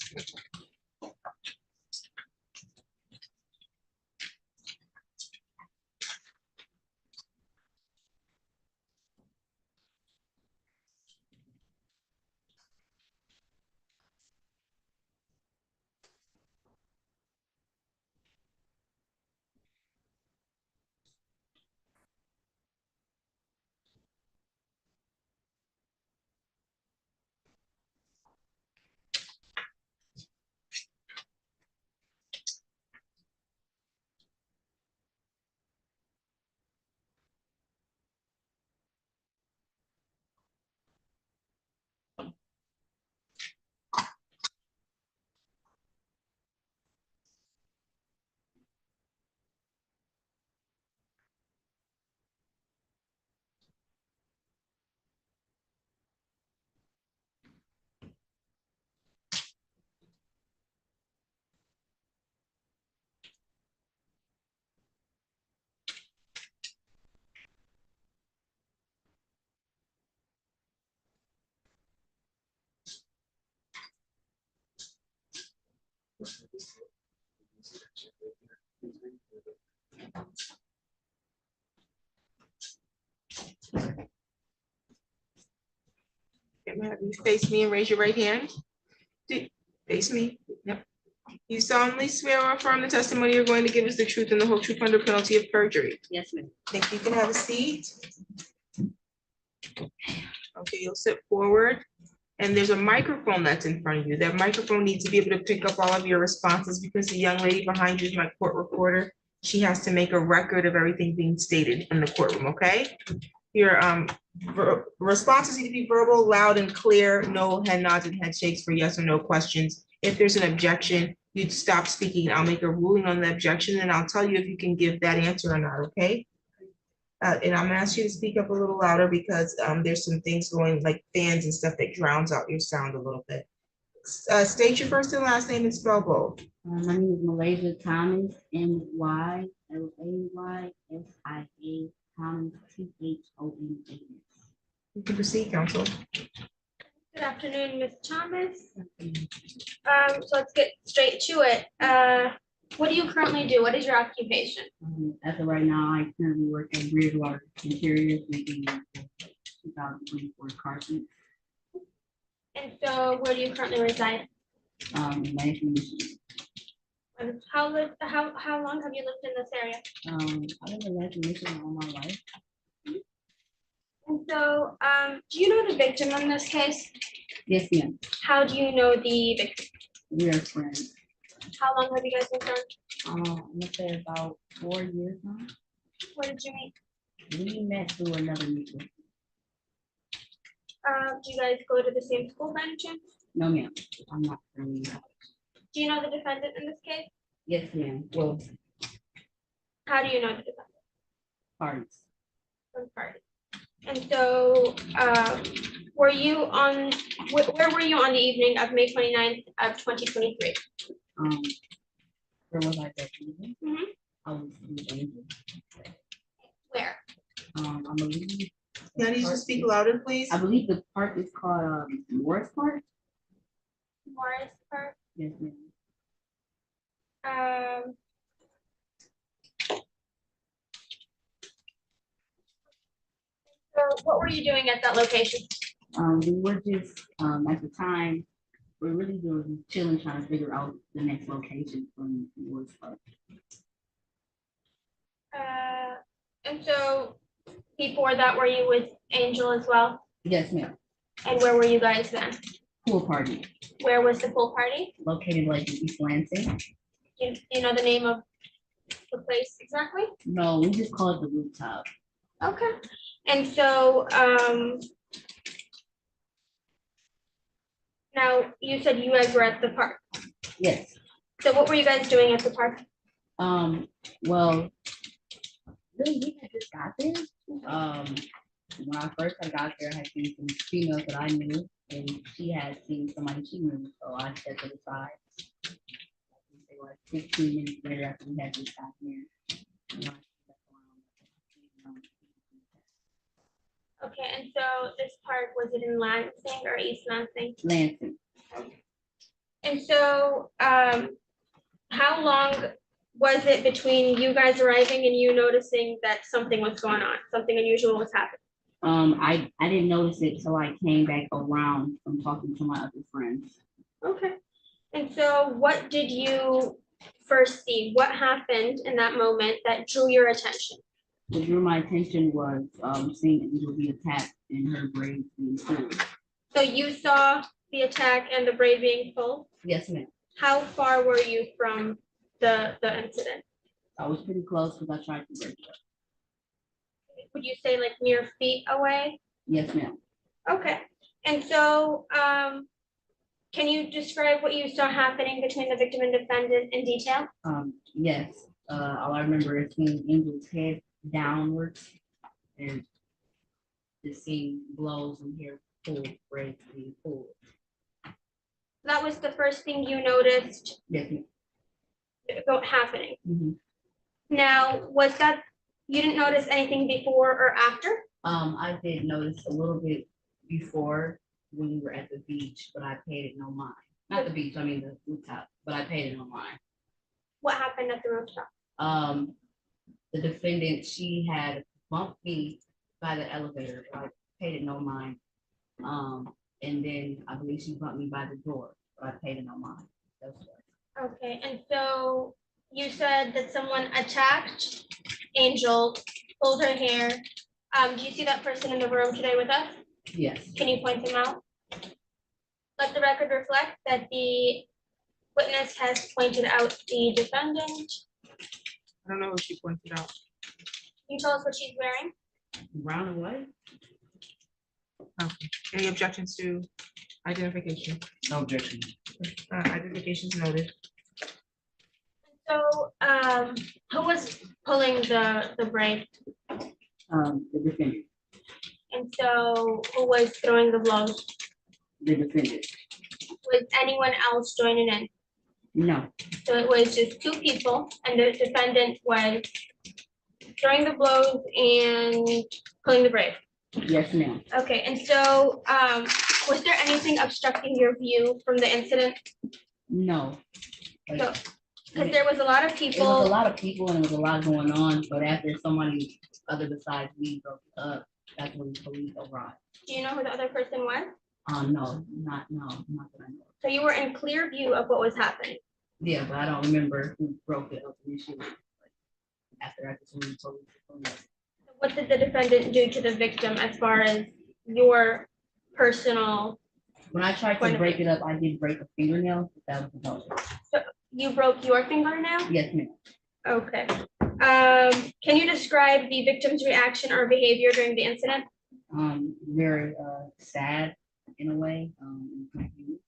Okay, ma'am, you face me and raise your right hand. Face me. Yep. You solemnly swear or affirm the testimony you're going to give is the truth and the whole truth under penalty of perjury.
Yes, ma'am.
Thank you. You can have a seat. Okay, you'll sit forward. And there's a microphone that's in front of you. That microphone needs to be able to pick up all of your responses because the young lady behind you is my court reporter. She has to make a record of everything being stated in the courtroom, okay? Your responses need to be verbal, loud and clear, no head nods and head shakes for yes or no questions. If there's an objection, you'd stop speaking. I'll make a ruling on the objection and I'll tell you if you can give that answer or not, okay? And I'm gonna ask you to speak up a little louder because there's some things going like fans and stuff that drowns out your sound a little bit. State your first and last name and spell both.
My name is Malaysia Thomas, MYLAYSIA Thomas, THOMAS.
You can proceed, counsel.
Good afternoon, Ms. Thomas. So let's get straight to it. What do you currently do? What is your occupation?
As of right now, I currently work at Bridgewater Interiors, making 2024 car seats.
And so where do you currently reside?
Lansing, Michigan.
And how long have you lived in this area?
I've been in Lansing, Michigan all my life.
And so, do you know the victim in this case?
Yes, ma'am.
How do you know the victim?
We are friends.
How long have you guys been friends?
I'm gonna say about 4 years now.
Where did you meet?
We met through another mutual.
Do you guys go to the same school by any chance?
No, ma'am. I'm not from.
Do you know the defendant in this case?
Yes, ma'am. Well,
How do you know the defendant?
parties.
From party. And so, were you on, where were you on the evening of May 29th of 2023?
Where was I that evening?
Mhm.
I was in Angel.
Where?
I believe.
Can you just speak louder, please?
I believe the park is called Morris Park.
Morris Park.
Yes, ma'am.
Um, so what were you doing at that location?
We were just, at the time, we're really doing chilling, trying to figure out the next location from Woods Park.
And so before that, were you with Angel as well?
Yes, ma'am.
And where were you guys then?
Pool party
Where was the pool party?
located like in East Lansing.
Do you know the name of the place exactly?
No, we just call it the rooftop.
Okay. And so, now you said you guys were at the park.
Yes.
So what were you guys doing at the park?
Well, really, we had just got there. When I first got there, I had seen some females that I knew, and she had seen somebody she knew, so I stepped to the side. They were like 15 minutes later after we had just got here. you know, I stepped around.
Okay, and so this park, was it in Lansing or East Lansing?
Lansing.
And so, how long was it between you guys arriving and you noticing that something was going on, something unusual was happening?
I didn't notice it till I came back around from talking to my other friends.
Okay. And so what did you first see? What happened in that moment that drew your attention?
What drew my attention was seeing Angel be attacked and her braids being pulled.
So you saw the attack and the braid being pulled?
Yes, ma'am.
How far were you from the incident?
I was pretty close because I tried to break it up.
Would you say like mere feet away?
Yes, ma'am.
Okay. And so, can you describe what you saw happening between the victim and defendant in detail?
Yes. All I remember is seeing Angel's head downwards and just seeing blows and hair pulled, braids being pulled.
That was the first thing you noticed
Yes, ma'am.
happening.
Mhm.
Now, was that, you didn't notice anything before or after?
I did notice a little bit before when we were at the beach, but I paid it no mind. Not the beach, I mean the rooftop, but I paid it no mind.
What happened at the rooftop?
The defendant, she had bumped me by the elevator, so I paid it no mind. And then I believe she bumped me by the door, but I paid it no mind. That's right.
Okay, and so you said that someone attacked Angel, pulled her hair. Do you see that person in the room today with us?
Yes.
Can you point them out? Let the record reflect that the witness has pointed out the defendant.
I don't know if she pointed out.
Can you tell us what she's wearing?
Brown and white?
Okay. Any objections to identification?
No objection.
Identifications noted.
So, who was pulling the braid?
The defendant.
And so who was throwing the blows?
The defendant.
Was anyone else joining in?
No.
So it was just two people and the defendant was throwing the blows and pulling the braid.
Yes, ma'am.
Okay, and so, was there anything obstructing your view from the incident?
No.
So, because there was a lot of
It was a
people,
lot of people and there was a lot going on, but after somebody other besides me broke up, that's when the police arrived.
do you know who the other person was?
No, not that I know.
So you were in clear view of what was happening.
Yeah, but I don't remember who broke it up initially. After I just when the police.
What did the defendant do to the victim as far as your personal,
When I tried to break it up, I did break a fingernail. But that was about it.
you broke your fingernail?
Yes, ma'am.
Okay. Can you describe the victim's reaction or behavior during the incident?
Very sad in a way. Confused.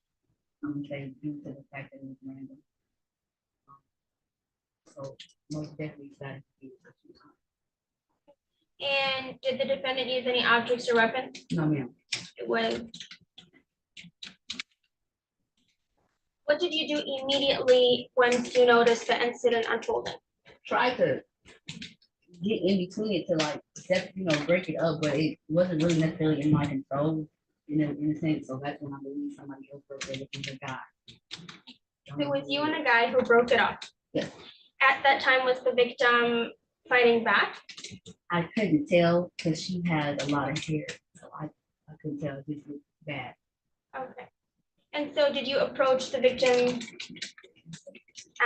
I'm gonna say due to the fact that it was random. So most definitely sad.
And did the defendant use any objects or weapons?
No, ma'am.
It was. What did you do immediately once you noticed the incident unfolding?
Try to get in between it to like break it up, but it wasn't really necessarily in my control. in a sense, so that's when I believe somebody else broke it with the guy.
It was you and a guy who broke it up.
Yes.
At that time, was the victim fighting back?
I couldn't tell because she had a lot of hair, so I couldn't tell this was bad.
Okay. And so did you approach the victim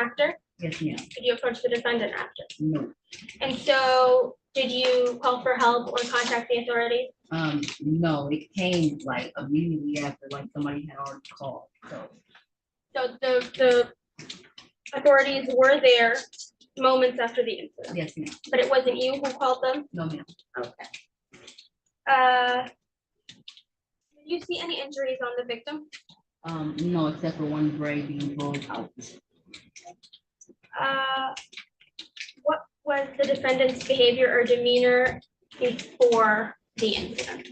after?
Yes, ma'am.
Did you approach the defendant after?
No.
And so did you call for help or contact the authorities?
No, it came like immediately after, like somebody had already called, so.
So the authorities were there moments after the incident,
Yes, ma'am.
but it wasn't you who called them?
No, ma'am.
Okay. Did you see any injuries on the victim?
No, except for one braid being pulled out.
What was the defendant's behavior or demeanor before the incident?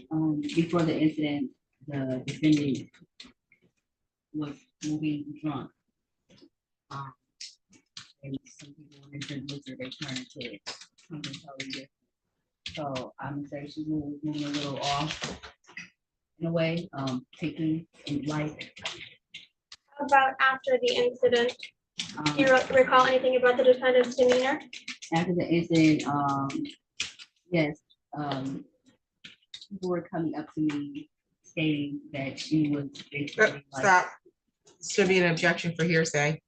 Before the incident, the defendant was moving drunk. And some people when they drink liquor, they turn into something totally different. So I'm gonna say she was moving a little off in a way, taking in life.
How about after the incident? Do you recall anything about the defendant's demeanor?
After the incident, yes, people were coming up to me stating that she was basically like,
Stop. Should be an objection for hearsay.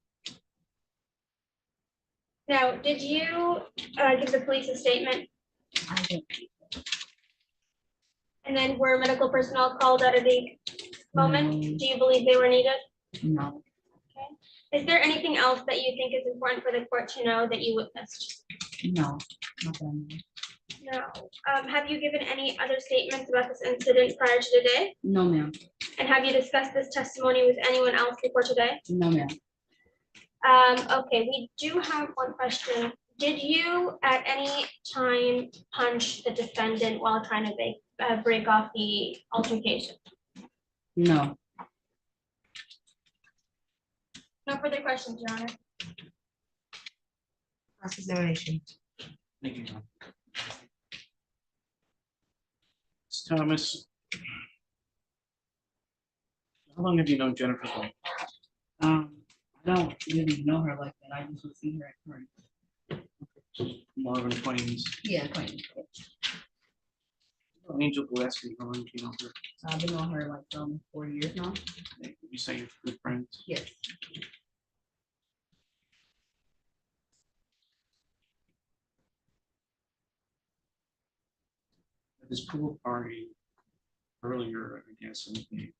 Now, did you give the police a statement?
I don't
And then were medical personnel called at the moment?
No.
Do you believe they were needed?
know.
Is there anything else that you think is important for the court to know that you witnessed?
No, nothing.
No. Have you given any other statements about this incident prior to today?
No, ma'am.
And have you discussed this testimony with anyone else before today?
No, ma'am.
Okay, we do have one question. Did you at any time punch the defendant while trying to break off the altercation?
No.
No further questions, Your Honor.
Cross-examination.
Thank you, John. Ms. Thomas. How long have you known Jennifer for?
I don't really know her like that. I just would see her at first.
More of an acquaintance.
Yeah, acquaintance.
Angel Gillespie, how long have you known her?
I've been on her like 4 years now.
You say you're good friends.
Yes.
At this pool party earlier, I guess, in the,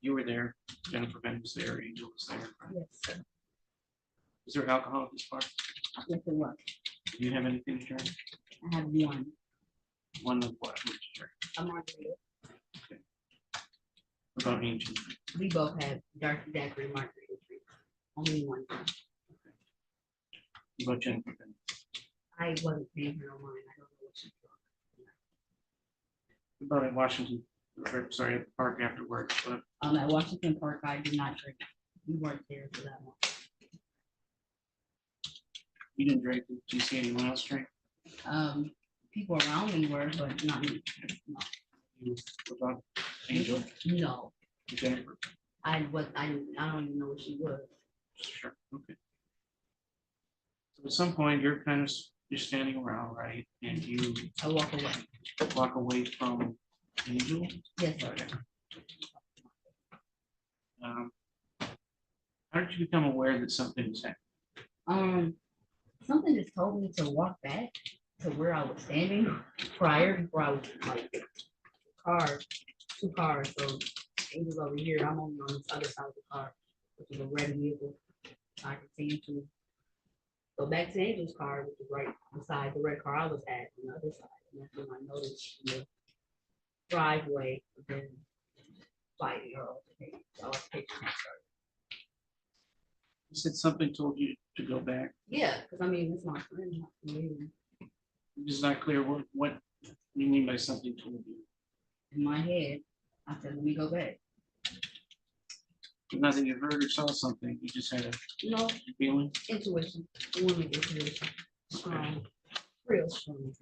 you were there, Jennifer Ben was there, Angel was there. Right?
Yes.
Is there alcohol at this party?
Yes, it was.
Do you have anything to drink?
I have one.
One of what? Would you drink?
A margarita.
What about Angel?
We both had dark daiquiri margarita drinks. Only one.
What about Jennifer Ben?
I wasn't paying her no mind. I don't know what she
What about at Washington? Sorry, at the park afterwards, but
at Washington Park, I did not drink. We weren't there for that one.
you didn't drink. Did you see anyone else drink?
People around me were, but not me. No.
What about Angel?
No.
Jennifer?
I don't even know what she was.
Sure, okay. So at some point, you're standing around, right? And you
I walk away.
From Angel?
Yes, sir.
Okay. How did you become aware that something was happening?
Something just told me to walk back to where I was standing before I was like two cars. So Angel's over here, I'm only on this other side of the car, which is a red vehicle. I continued to go back to Angel's car, which is right beside the red car I was at on the other side. And that's when I noticed the driveway, then fighting or altercation started.
You said something told you to go back.
Yeah, because I mean, it's my friend. Not me.
It's not clear what you mean by something told you.
In my head, I said, let me go back.
Nothing you heard or saw something, you just had a
No,
feeling?
intuition. Woman intuition. Strong. Real strong.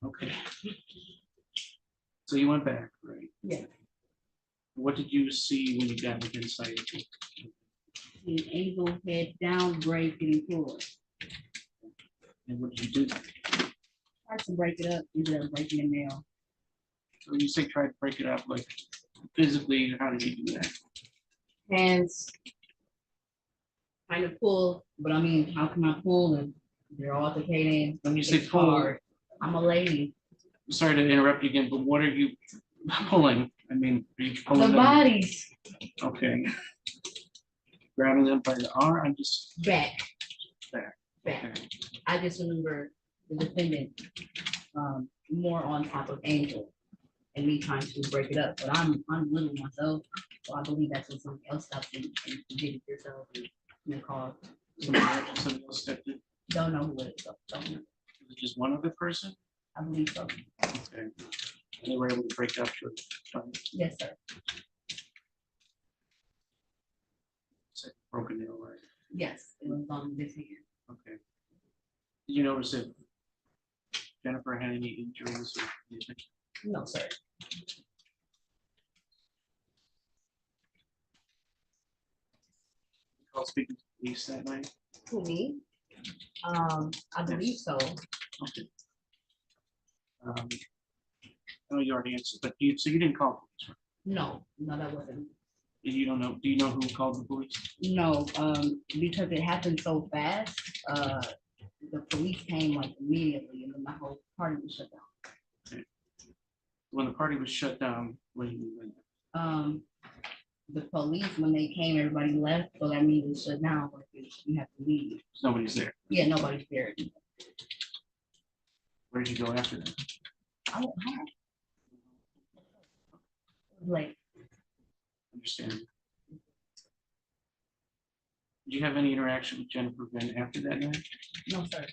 Okay. So you went back, right?
Yeah.
What did you see when you got within sight?
The Angel head down, grave getting pulled.
And what did you do?
Tried to break it up, ended up breaking the nail.
So you say try to break it up, like physically, how did you do that?
Hands kind of pull, but I mean, how can I pull and they're altercating?
When you say
It's
pull,
hard. I'm a lady.
sorry to interrupt you again, but what are you pulling? I mean, are you pulling
The
them?
bodies
Okay. Grabbing them by the arm, I'm just
back,
back.
back.
Okay.
I just remember the defendant more on top of Angel and me trying to break it up, but I'm little myself, so I believe that's when somebody else stopped and you did it yourself and called.
Somebody else stepped in.
Don't know who it is, don't know.
Was it just one other person?
I believe so.
Okay. And they were able to break up your
Yes, sir.
broken nail, right?
Yes, it was on this hand.
Okay. Did you notice if Jennifer had any injuries or anything?
No, sir.
Called speaking to police that night?
Who, me? I believe so.
Okay. I know you already answered, but so you didn't call police, right?
No, that wasn't.
You don't know, do you know who called the police?
No, because it happened so fast, the police came like immediately and then my whole party was shut down.
When the party was shut down, when you went,
The police, when they came, everybody left, so that means it's shut down, like you have to leave.
nobody's there.
Yeah, nobody's there.
Where did you go after that?
I went home. Like,
Understand. Did you have any interaction with Jennifer Venn after that night?
no, sir.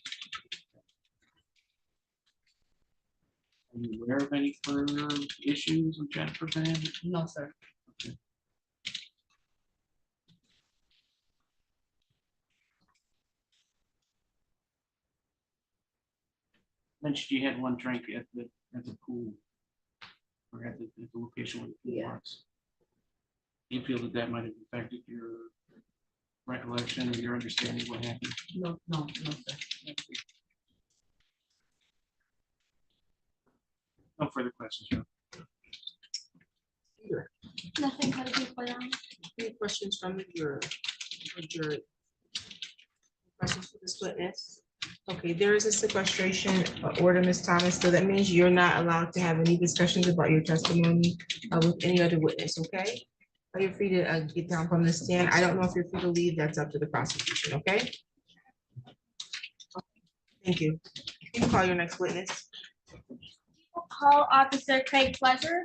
Are you aware of any further issues with Jennifer Venn?
No, sir.
Mentioned you had one drink at the pool. Or at the location where the pool
Yeah.
was. Do you feel that that might have affected your recollection or your understanding of what happened?
No, sir.
No further questions, Joe.
Peter,
Nothing had to be put on.
any questions from the jury? Or jury? Questions for this witness? Okay, there is a sequestration order, Ms. Thomas, so that means you're not allowed to have any discussions about your testimony with any other witness, okay? Are you free to get down from the stand? I don't know if you're free to leave, that's up to the prosecution, okay? Thank you. You can call your next witness.
Call Officer Craig Pleasure.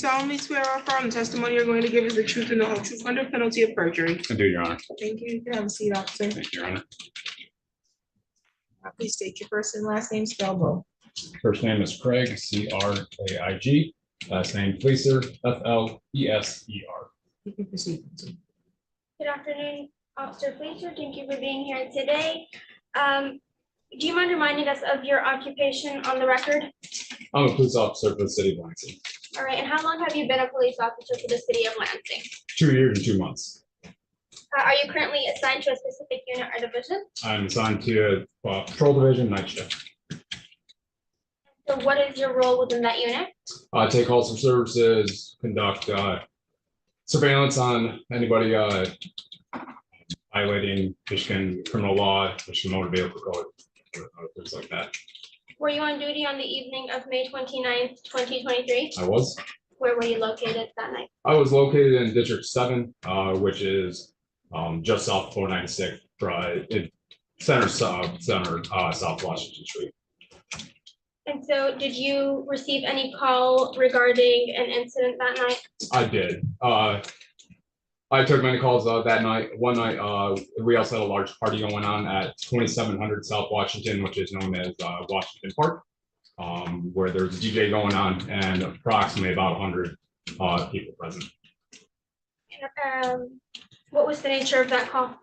solemnly swear or affirm the testimony you're going to give is the truth and the whole truth under penalty of perjury?
I do, Your Honor.
Thank you. You can have a seat, officer.
Thank you, Your Honor.
Please state your first and last name, spell both.
First name is Craig, Craig. Last name Fleeser, Fleser.
You can proceed.
Good afternoon, Officer Fleischer. Thank you for being here today. Do you mind reminding us of your occupation on the record?
I'm a police officer for the city of Lansing.
All right, and how long have you been a police officer for the city of Lansing?
2 years and 2 months.
Are you currently assigned to a specific unit or division?
I'm assigned to patrol division night shift.
So what is your role within that unit?
Take calls for services, conduct surveillance on anybody violating Michigan criminal law, Michigan motor vehicle code, things like that.
Were you on duty on the evening of May 29th, 2023?
I was.
Where were you located that night?
I was located in District 7, which is just south of 496, South Washington Street.
And so did you receive any call regarding an incident that night?
I did. I took many calls that night. One night, we also had a large party going on at 2700 South Washington, which is known as Washington Park, where there's a DJ going on and approximately about 100 people present.
What was the nature of that call?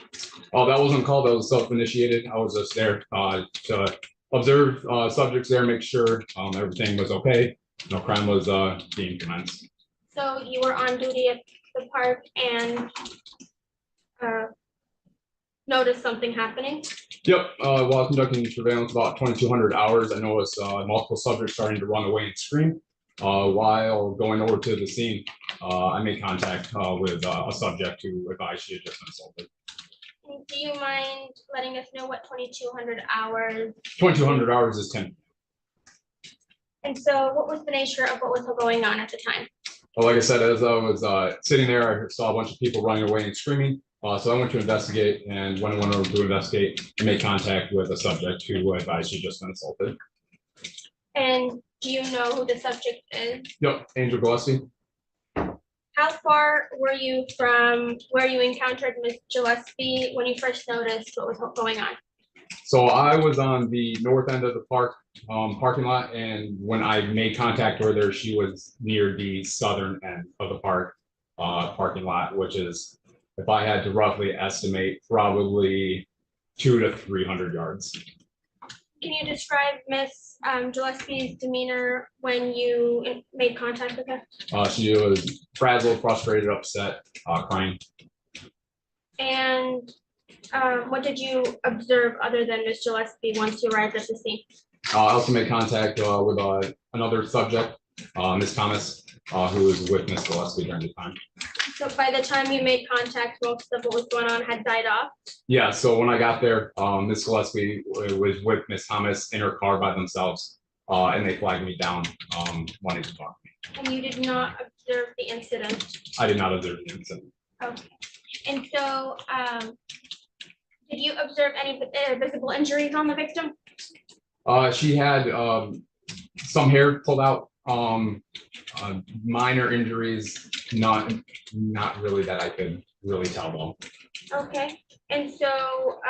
Oh, that wasn't a call, that was self-initiated. I was just there to observe subjects there, make sure everything was okay. No crime was being commenced.
So you were on duty at the park and noticed something happening?
Yep, while conducting surveillance about 2200 hours, I noticed multiple subjects starting to run away and scream. While going over to the scene, I made contact with a subject who advised she had just been assaulted.
Do you mind letting us know what 2200 hours?
2200 hours is 10.
And so what was the nature of what was going on at the time?
Well, like I said, as I was sitting there, I saw a bunch of people running away and screaming. So I went to investigate, and when I went over to investigate, I made contact with a subject who advised she just been assaulted.
And do you know who the subject is?
Yep, Angel Gillespie.
How far were you from where you encountered Ms. Gillespie when you first noticed what was going on?
So I was on the north end of the park parking lot, and when I made contact with her, she was near the southern end of the park parking lot, which is, if I had to roughly estimate, probably 200 to 300 yards.
Can you describe Ms. Gillespie's demeanor when you made contact with her?
She was frazzled, frustrated, upset, crying.
And what did you observe other than Ms. Gillespie once you arrived at the scene?
I also made contact with another subject, Ms. Thomas, who was with Ms. Gillespie during the time.
So by the time you made contact, most of what was going on had died off?
Yeah, so when I got there, Ms. Gillespie was with Ms. Thomas in her car by themselves, and they flagged me down, wanting to talk to me.
And you did not observe the incident?
I did not observe the incident.
Okay. And so did you observe any visible injuries on the victim?
She had some hair pulled out, minor injuries, not really that I could really tell though.
Okay. And so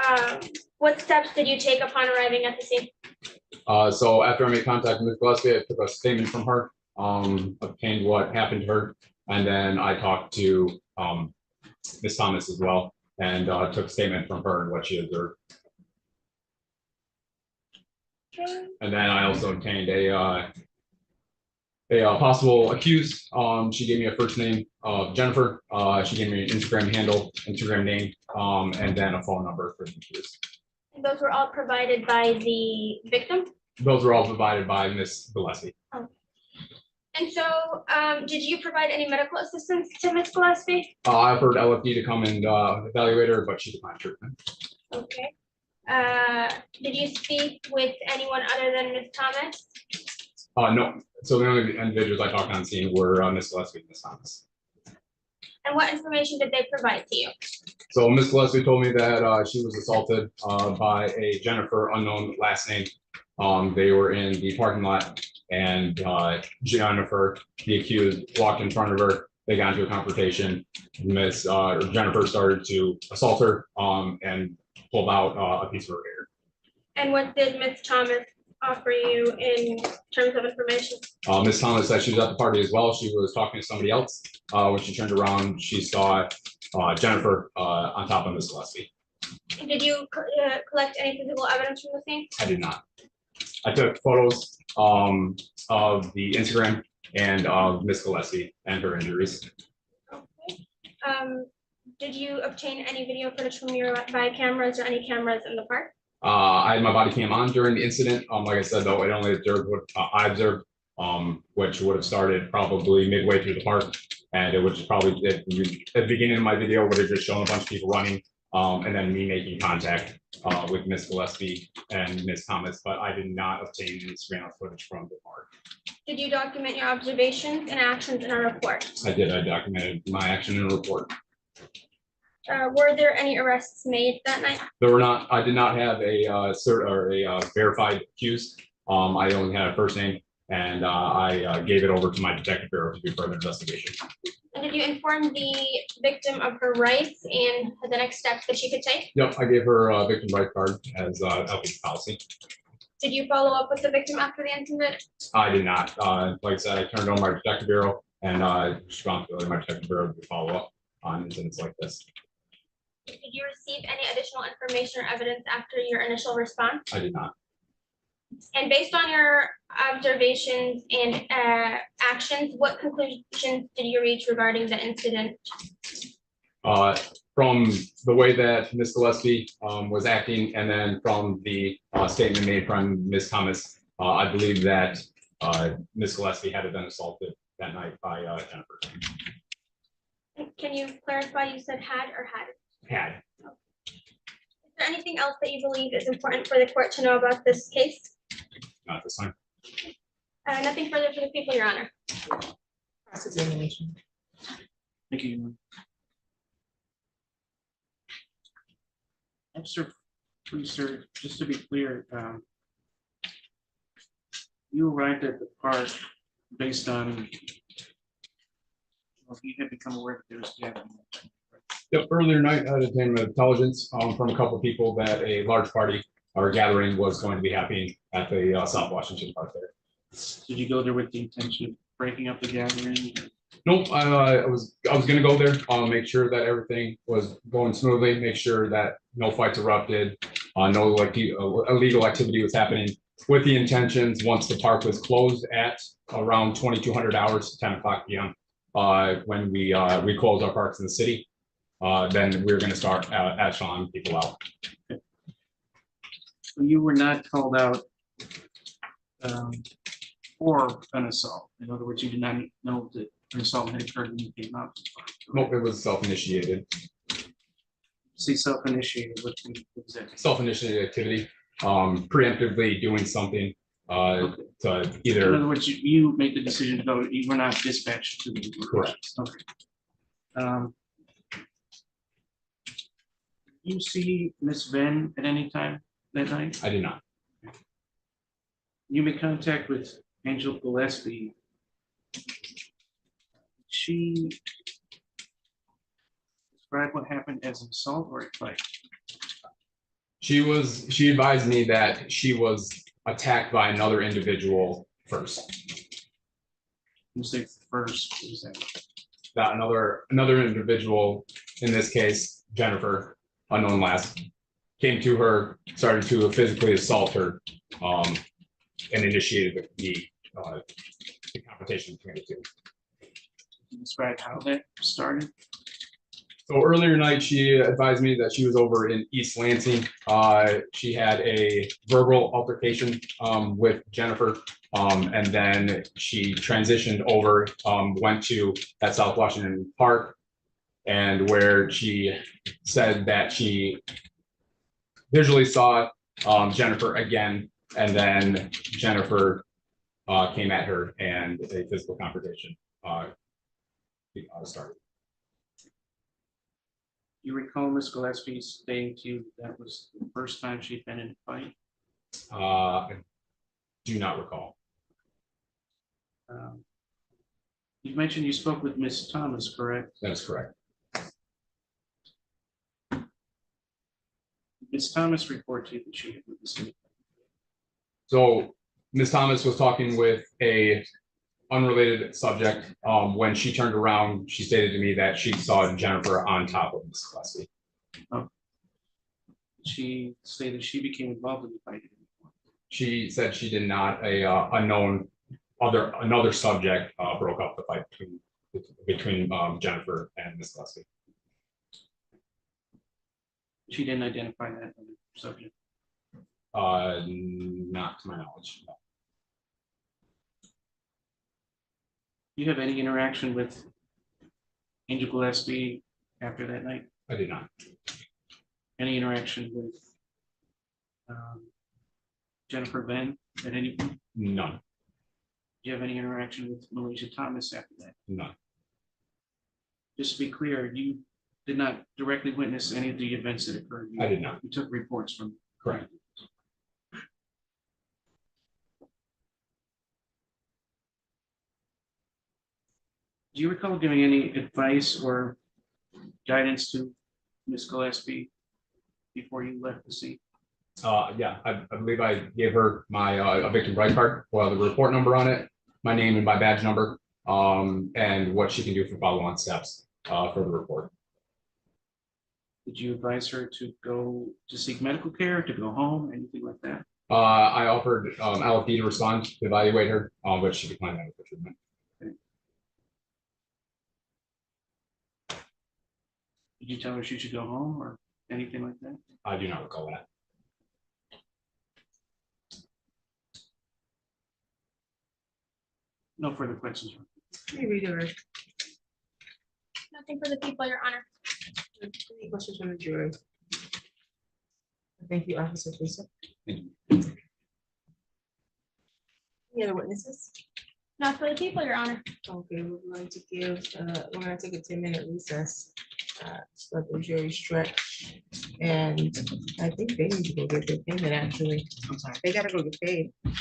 what steps did you take upon arriving at the scene?
So after I made contact with Ms. Gillespie, I took a statement from her, obtained what happened to her, and then I talked to Ms. Thomas as well, and took a statement from her and what she observed.
Okay.
And then I also obtained a possible accused. She gave me a first name of Jennifer. She gave me an Instagram handle, Instagram name, and then a phone number for the accused.
And those were all provided by the victim?
Those were all provided by Ms. Gillespie.
And so did you provide any medical assistance to Ms. Gillespie?
I've heard LFD to come and evaluate her, but she declined treatment.
Okay. Did you speak with anyone other than Ms. Thomas?
No. So the only individuals I talked on scene were Ms. Gillespie and Ms. Thomas.
And what information did they provide to you?
So Ms. Gillespie told me that she was assaulted by a Jennifer, unknown last name, They were in the parking lot and Jennifer, the accused, walked in front of her. They got into a confrontation. Miss Jennifer started to assault her and pulled out a piece of her hair.
And what did Ms. Thomas offer you in terms of information?
Miss Thomas said she was at the party as well. She was talking to somebody else. When she turned around, she saw Jennifer on top of Miss Gillespie.
Did you collect any physical evidence from the scene?
I did not. I took photos of the Instagram and of Miss Gillespie and her injuries.
Okay. Did you obtain any video footage from your body cameras or any cameras in the park?
I had my body cam on during the incident. Like I said, though, it only observed what I observed, which would have started probably midway through the park. And it was probably at the beginning of my video would have just shown a bunch of people running and then me making contact with Miss Gillespie and Miss Thomas, but I did not obtain any surveillance footage from the park.
Did you document your observations and actions in a report?
I did. I documented my action in a report.
Were there any arrests made that night?
There were not. I did not have a cert or a verified accused. I only had a first name, and I gave it over to my detective bureau to do further investigation.
And did you inform the victim of her rights and the next steps that she could take?
Yep, I gave her a victim right card as LPD policy.
Did you follow up with the victim after the incident?
I did not. Like I said, I turned on my detective bureau, and responsibility of my detective bureau to follow up on incidents like this.
Did you receive any additional information or evidence after your initial response?
I did not.
And based on your observations and actions, what conclusions did you reach regarding the incident?
From the way that Ms. Gillespie was acting, and then from the statement made from Ms. Thomas, I believe that Ms. Gillespie had been assaulted that night by Jennifer.
Can you clarify, you said had or had?
Had.
Is there anything else that you believe is important for the court to know about this case?
Not this time.
Nothing further for the people, Your Honor.
Cross-examination.
Thank you. Officer Priester, just to be clear, you arrived at the park based on, well, you had become aware that there was gathering.
Yep, earlier night, I obtained intelligence from a couple of people that a large party or gathering was going to be happening at the South Washington Park there.
Did you go there with the intention of breaking up the gathering?
Nope, I was gonna go there, make sure that everything was going smoothly, make sure that no fights erupted, no like illegal activity was happening, with the intentions, once the park was closed at around 2200 hours, 10 o'clock p.m. When we close our parks in the city, then we're gonna start echeloning people out.
So you were not called out for an assault. In other words, you did not know that an assault had occurred when you came out.
Nope, it was self-initiated.
See, self-initiated, what was that?
Self-initiated activity, preemptively doing something to
In
either.
other words, you made the decision to go, you were not dispatched to the.
Correct.
Okay. You see Miss Venn at any time that night?
I did not.
You made contact with Angel Gillespie. She described what happened as an assault or a fight.
She advised me that she was attacked by another individual first.
You say first, what is that?
That another individual, in this case, Jennifer, unknown last, came to her, started to physically assault her, and initiated the confrontation between the two.
Can you describe how that started?
So earlier night, she advised me that she was over in East Lansing. She had a verbal altercation with Jennifer, and then she transitioned over, went to that South Washington Park, and where she said that she visually saw Jennifer again, and then Jennifer came at her, and a physical confrontation started.
You recall Miss Gillespie saying to you that was the first time she'd been in a fight?
Do not recall.
You mentioned you spoke with Miss Thomas, correct?
That is correct.
Miss Thomas report to you that she had witnessed anything.
So Ms. Thomas was talking with a unrelated subject. When she turned around, she stated to me that she saw Jennifer on top of Ms. Gillespie.
She stated she became involved in the fight.
She said she did not. Another subject broke up the fight between Jennifer and Ms. Gillespie.
She didn't identify that other subject.
Not to my knowledge. No.
Do you have any interaction with Angel Gillespie after that night?
I did not.
Any interaction with Jennifer Venn at any point?
None.
Do you have any interaction with Malaysia Thomas after that?
None.
Just to be clear, you did not directly witness any of the events that occurred.
I did not.
You took reports from.
Correct.
Do you recall giving any advice or guidance to Ms. Gillespie before you left the scene?
Yeah, I believe I gave her my a victim right card, well, the report number on it, my name and my badge number, and what she can do for follow-on steps for the report.
Did you advise her to go to seek medical care, to go home, anything like that?
I offered LFD to respond to evaluate her, but she declined medical treatment.
Did you tell her she should go home or anything like that?
I do not recall that.
No further questions.
Hey, redirect.
Nothing for the people, Your Honor.
Any questions from the jury? Thank you, Officer Lisa.
Thank
Any other witnesses?
Not for the people, Your Honor.
Okay, we're going to take a 10-minute recess. So let the jury stretch. And I think they need to go get their payment, actually. I'm sorry, they gotta go get paid. All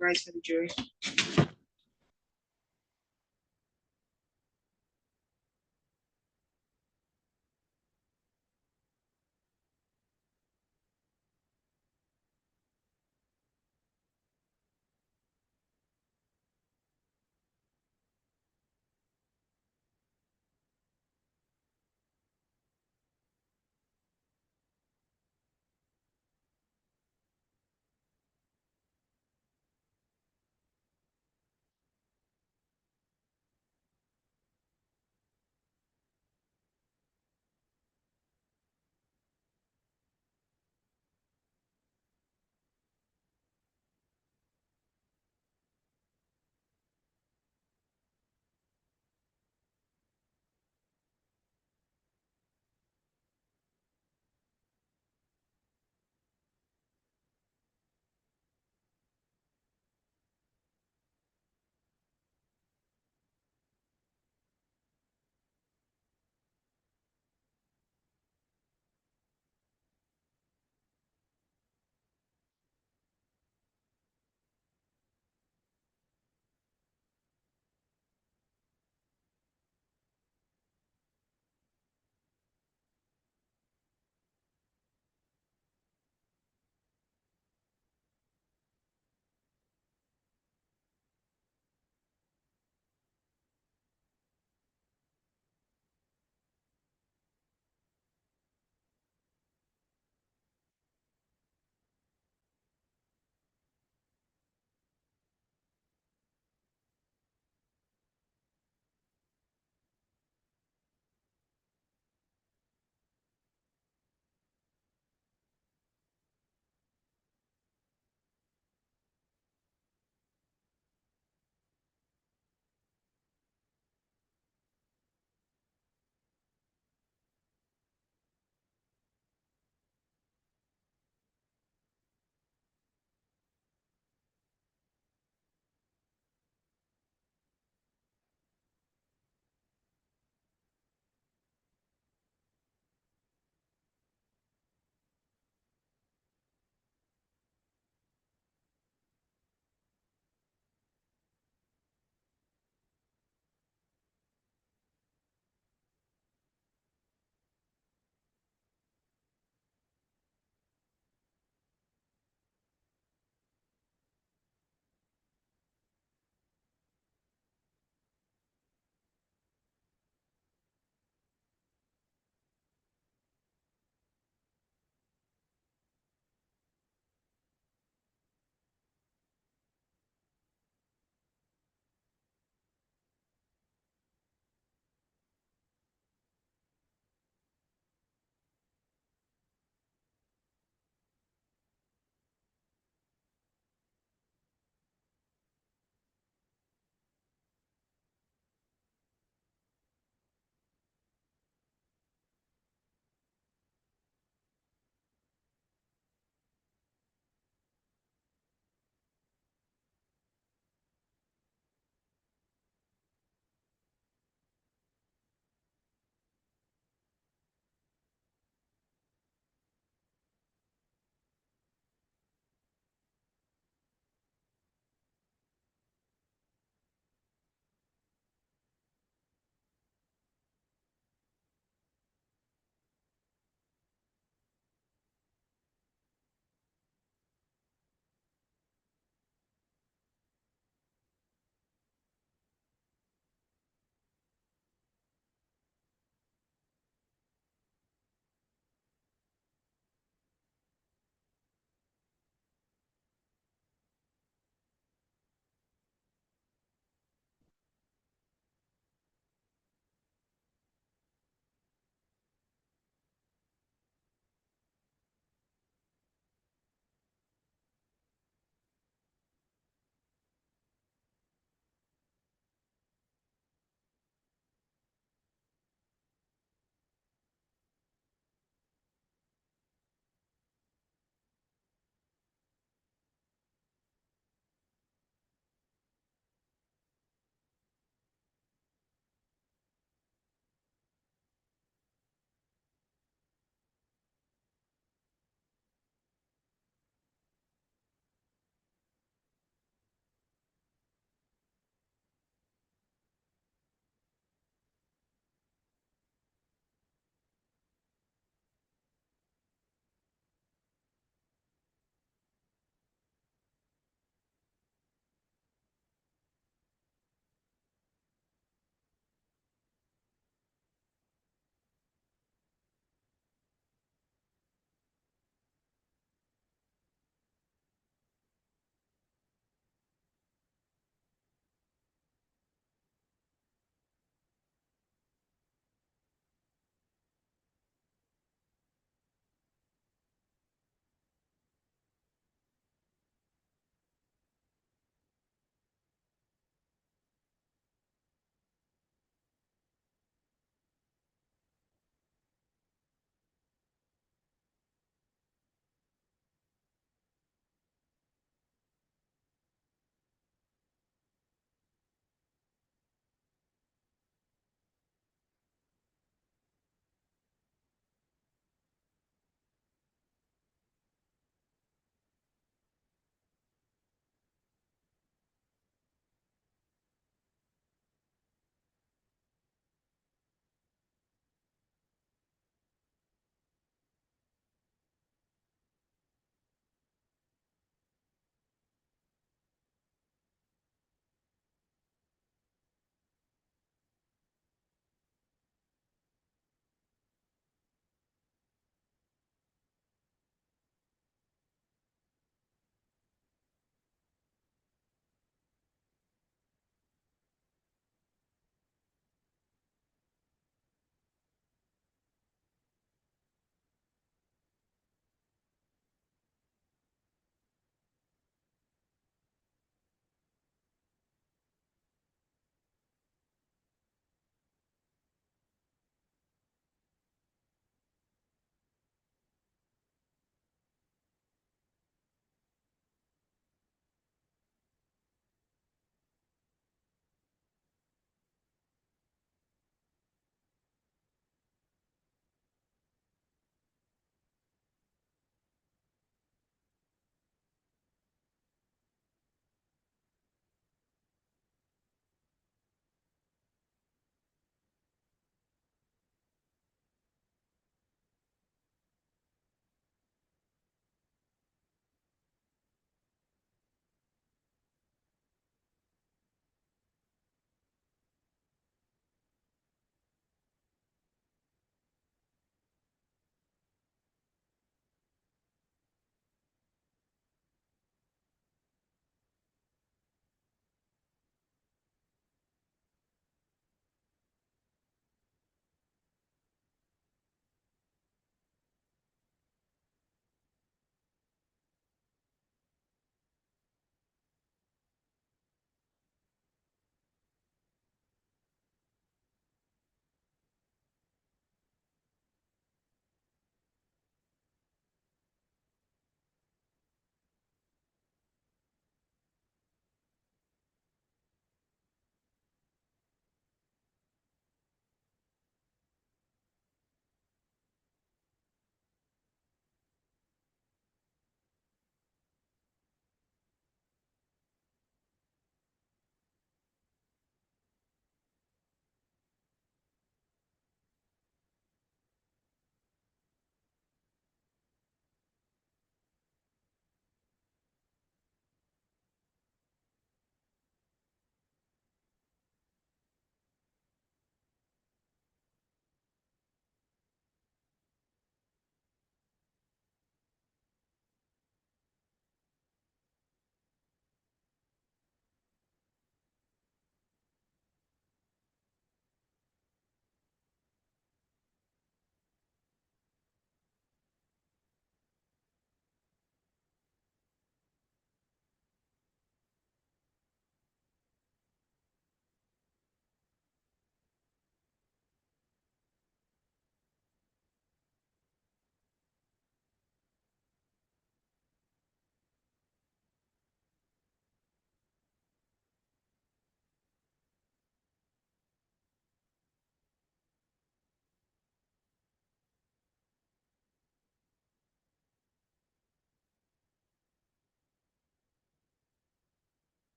right, for the jury.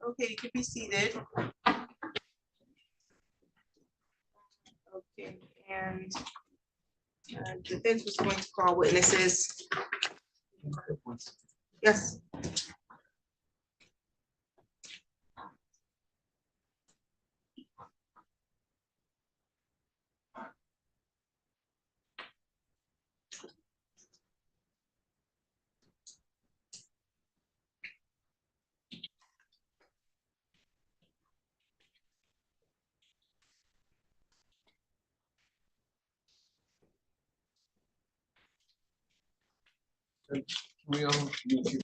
Okay, you can be seated. Okay, and defense was going to call witnesses. Yes.
We all meet you.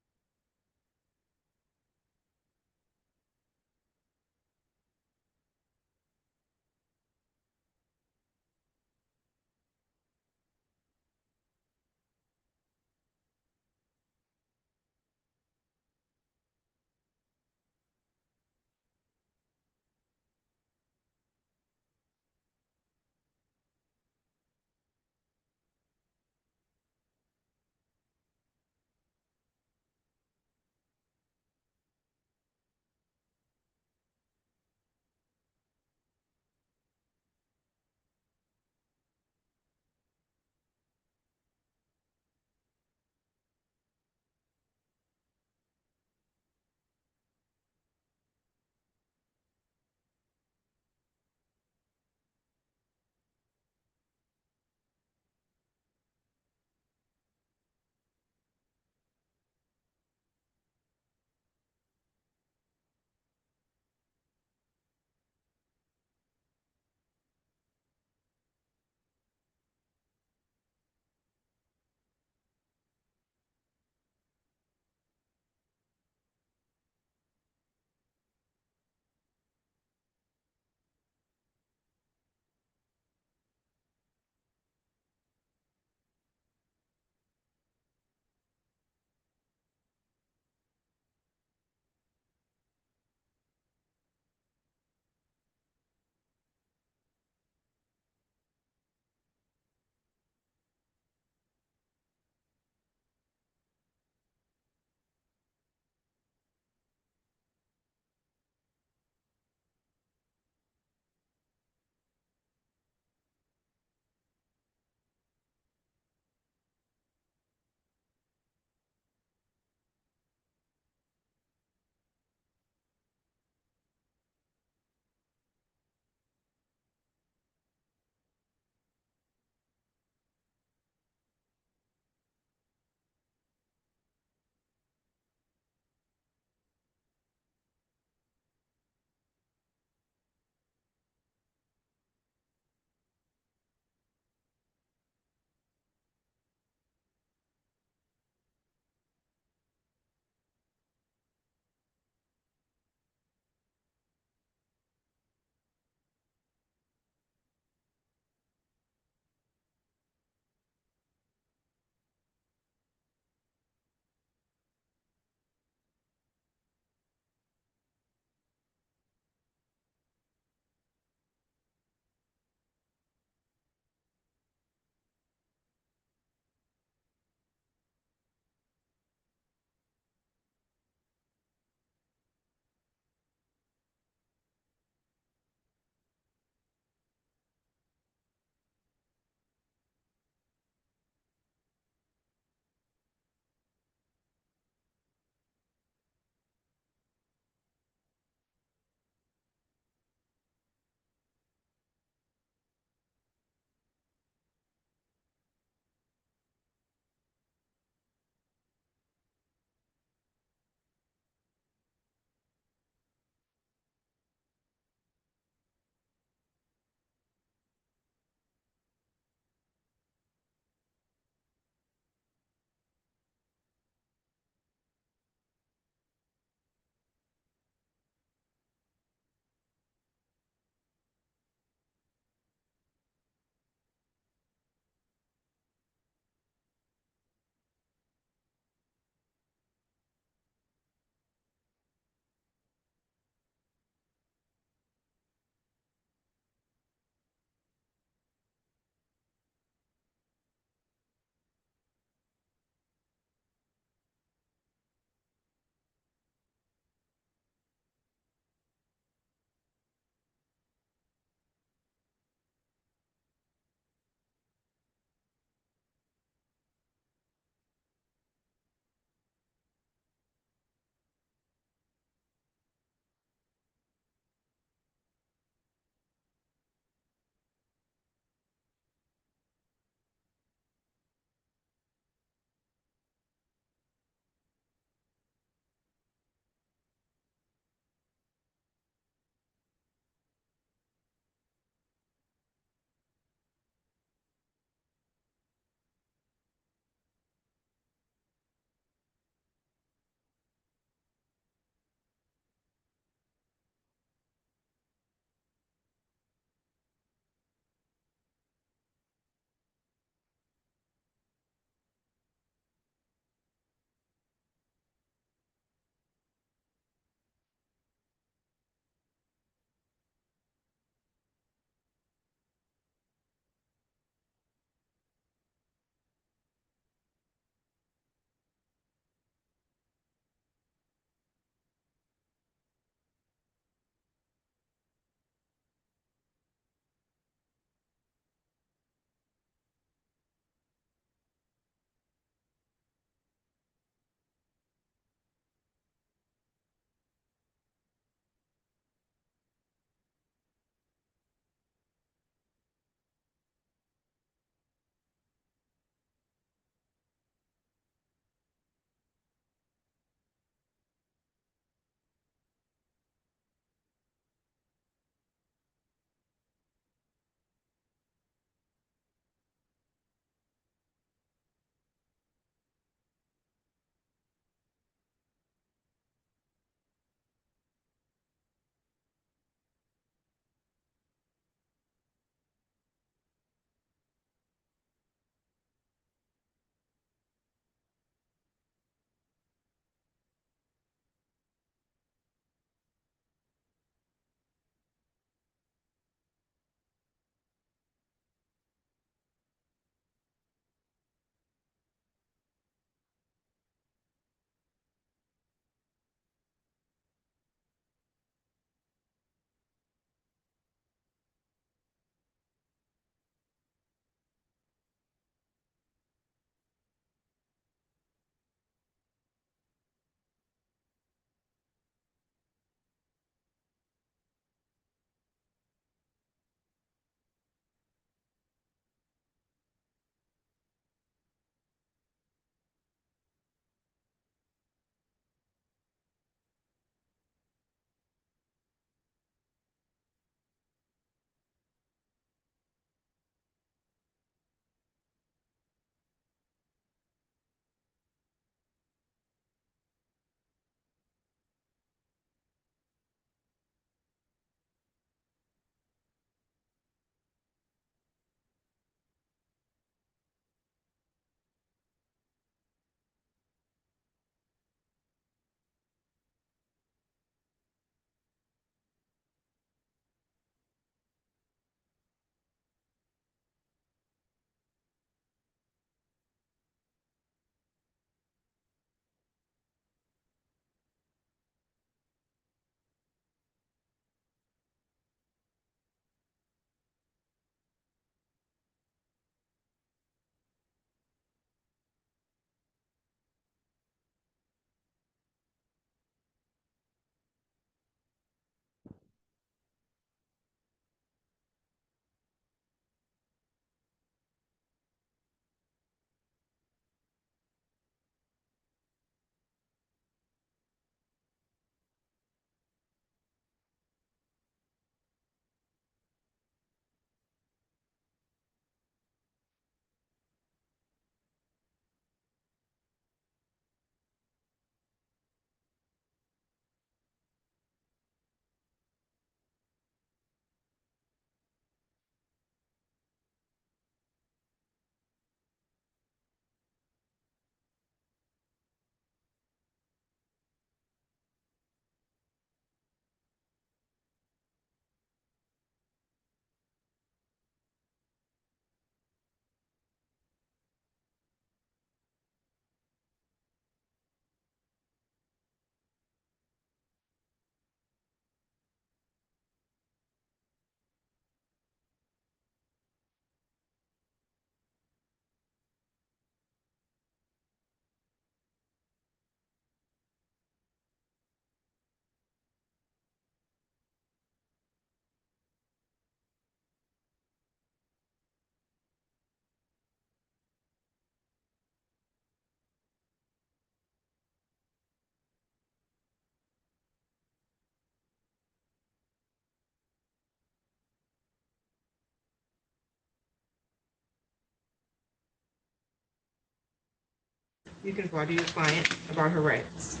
You can bother your client about her rights.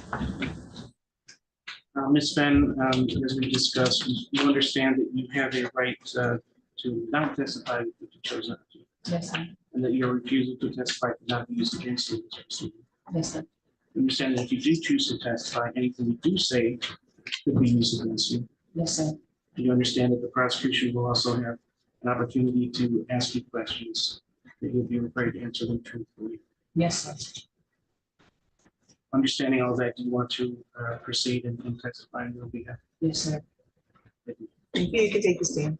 Ms. Fenn, as we discussed, you understand that you have a right to not testify if you chose not to,
Yes, sir.
and that your refusal to testify cannot be used against you.
Yes, sir.
You understand that if you do choose to testify, anything you do say could be used against you.
Yes, sir.
You understand that the prosecution will also have an opportunity to ask you questions that you'll be required to answer them truthfully.
Yes, sir.
Understanding all that, do you want to proceed and testify on your behalf?
Yes, sir.
Thank you. You can take the stand.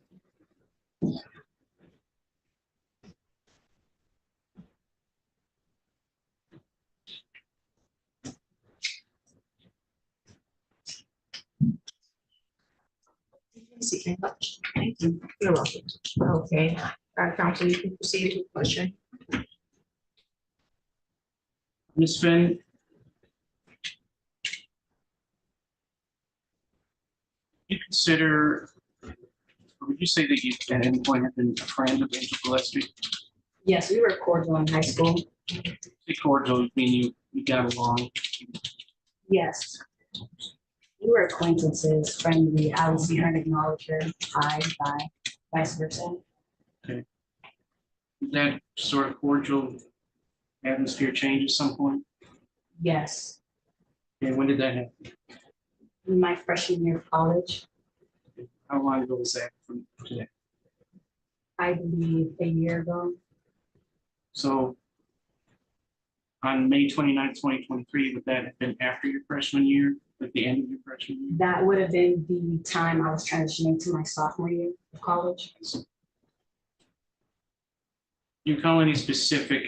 Thank you. You're welcome. Okay, counsel, you can proceed with the question.
Ms. Fenn, you consider, or would you say that you at any point have been a friend of Angel Gillespie?
Yes, we were cordial in high school.
Say cordial, you mean you got along.
Yes. We were acquaintances, friendly. I would see her and acknowledge her. Hi, bye, vice versa.
Did that sort of cordial atmosphere change at some point?
Yes.
And when did that happen?
In my freshman year of college,
How long ago was that from today?
I believe a year ago.
So on May 29th, 2023, would that have been after your freshman year, like the end of your freshman year?
That would have been the time I was transitioning to my sophomore year of college.
Do you recall any specific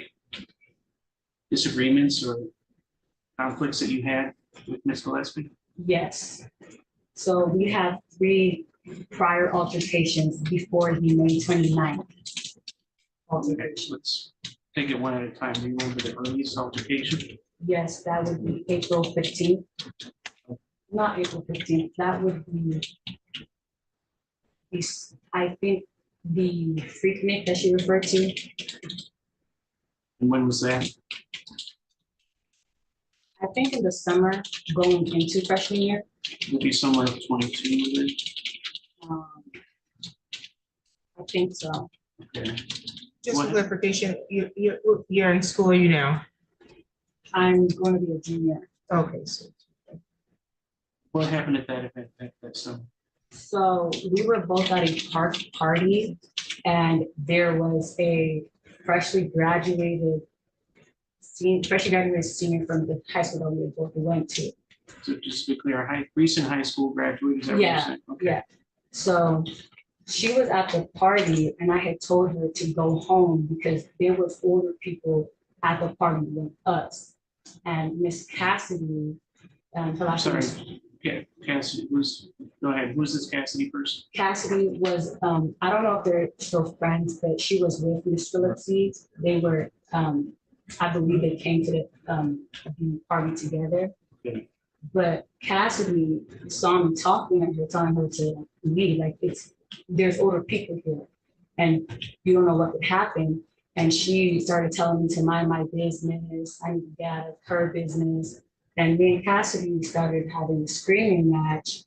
disagreements or conflicts that you had with Ms. Gillespie?
Yes. So we have 3 prior altercations before the May 29th
Okay,
altercation.
let's take it one at a time. Do you remember the earliest altercation?
Yes, that would be April 15th. Not April 15th, that would be this, I think the Freaknik that she referred to.
And when was that?
I think in the summer going into freshman year.
Would be somewhere of 22. Then?
I think so.
Okay.
Just
What-
for clarification, you're in school, are you now?
I'm going to be a junior.
Okay, so
What happened at that event that summer?
So we were both at a party and there was a freshly graduated senior from the high school that we both went to.
So just to be clear, recent high school graduate, is that what you're
Yeah,
saying? Okay.
yeah. So she was at the party and I had told her to go home because there was older people at the party with us. And Miss Cassidy, her
I'm
last name
sorry.
is
Yeah, Cassidy, go ahead. Who's this Cassidy person?
Cassidy was, I don't know if they're still friends, but she was with Miss Gillespie. They were, I believe they came to the party together.
Okay.
But Cassidy saw me talking and her, telling her to leave, like there's older people here and you don't know what could happen. And she started telling me to mind my business, I need to get out of her business. And me and Cassidy started having a screaming match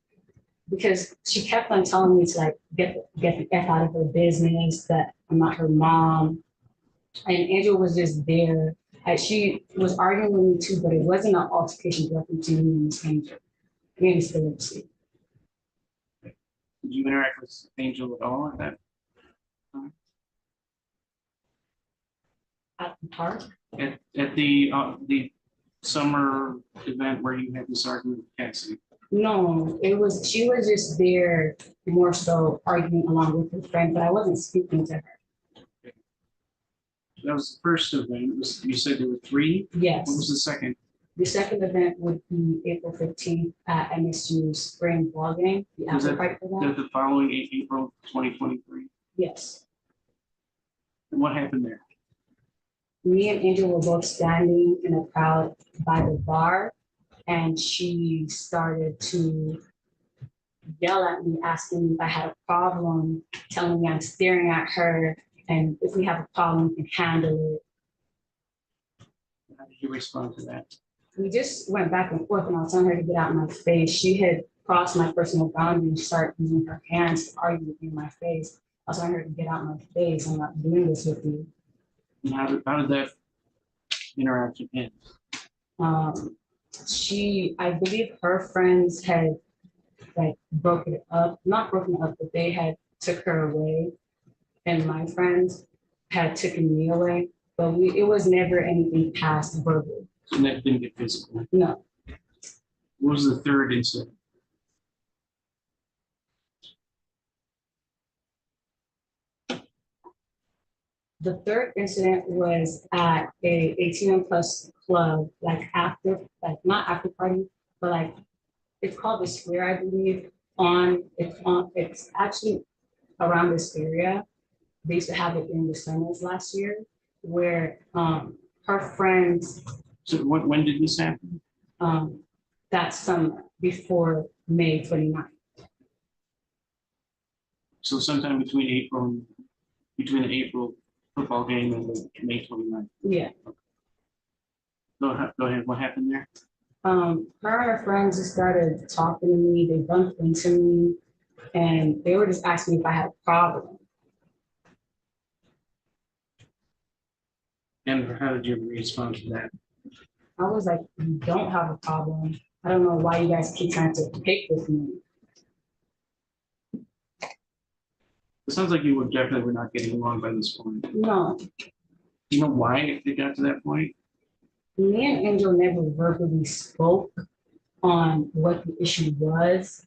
because she kept on telling me to like get the F out of her business, that I'm not her mom. And Angel was just there. She was arguing with me too, but it wasn't an altercation directly to me and Miss Angel. Me and Miss Gillespie.
Did you interact with Angel at all at that time?
At the park?
At the summer event where you had this argument with Cassidy?
No, she was just there more so arguing along with her friend, but I wasn't speaking to her.
That was the first event. You said there were 3?
Yes.
What was the second?
The second event would be April 15th at MSU spring ball game, the
Was
after
that
party for that.
the following April 2023?
Yes.
And what happened there?
Me and Angel were both standing in a crowd by the bar, and she started to yell at me, asking me if I had a problem, telling me I'm staring at her, and if we have a problem, we can handle it.
How did you respond to that?
We just went back and forth and I was telling her to get out of my face. She had crossed my personal boundary and started using her hands to argue with me in my face. I was telling her to get out of my face. I'm not doing this with you.
And how did that interaction end?
I believe her friends had like broken it up, not broken it up, but they had took her away. And my friends had taken me away, but it was never anything past verbal.
So that didn't get physical.
No,
What was the third incident?
the third incident was at a 18 plus club, like after, like not after party, but like it's called the Square, I believe. It's actually around this area. They used to have it in Bystanders last year, where her friends
So when did this happen?
that summer before May 29th.
So sometime between the April football game and the May 29th.
Yeah.
Go ahead, what happened there?
Her and her friends just started talking to me. They bumped into me, and they were just asking me if I had a problem.
And how did you respond to that?
I was like, "You don't have a problem. I don't know why you guys keep trying to pick with me."
It sounds like you were definitely not getting along by this point.
No,
You know why it got to that point?
me and Angel never verbally spoke on what the issue was.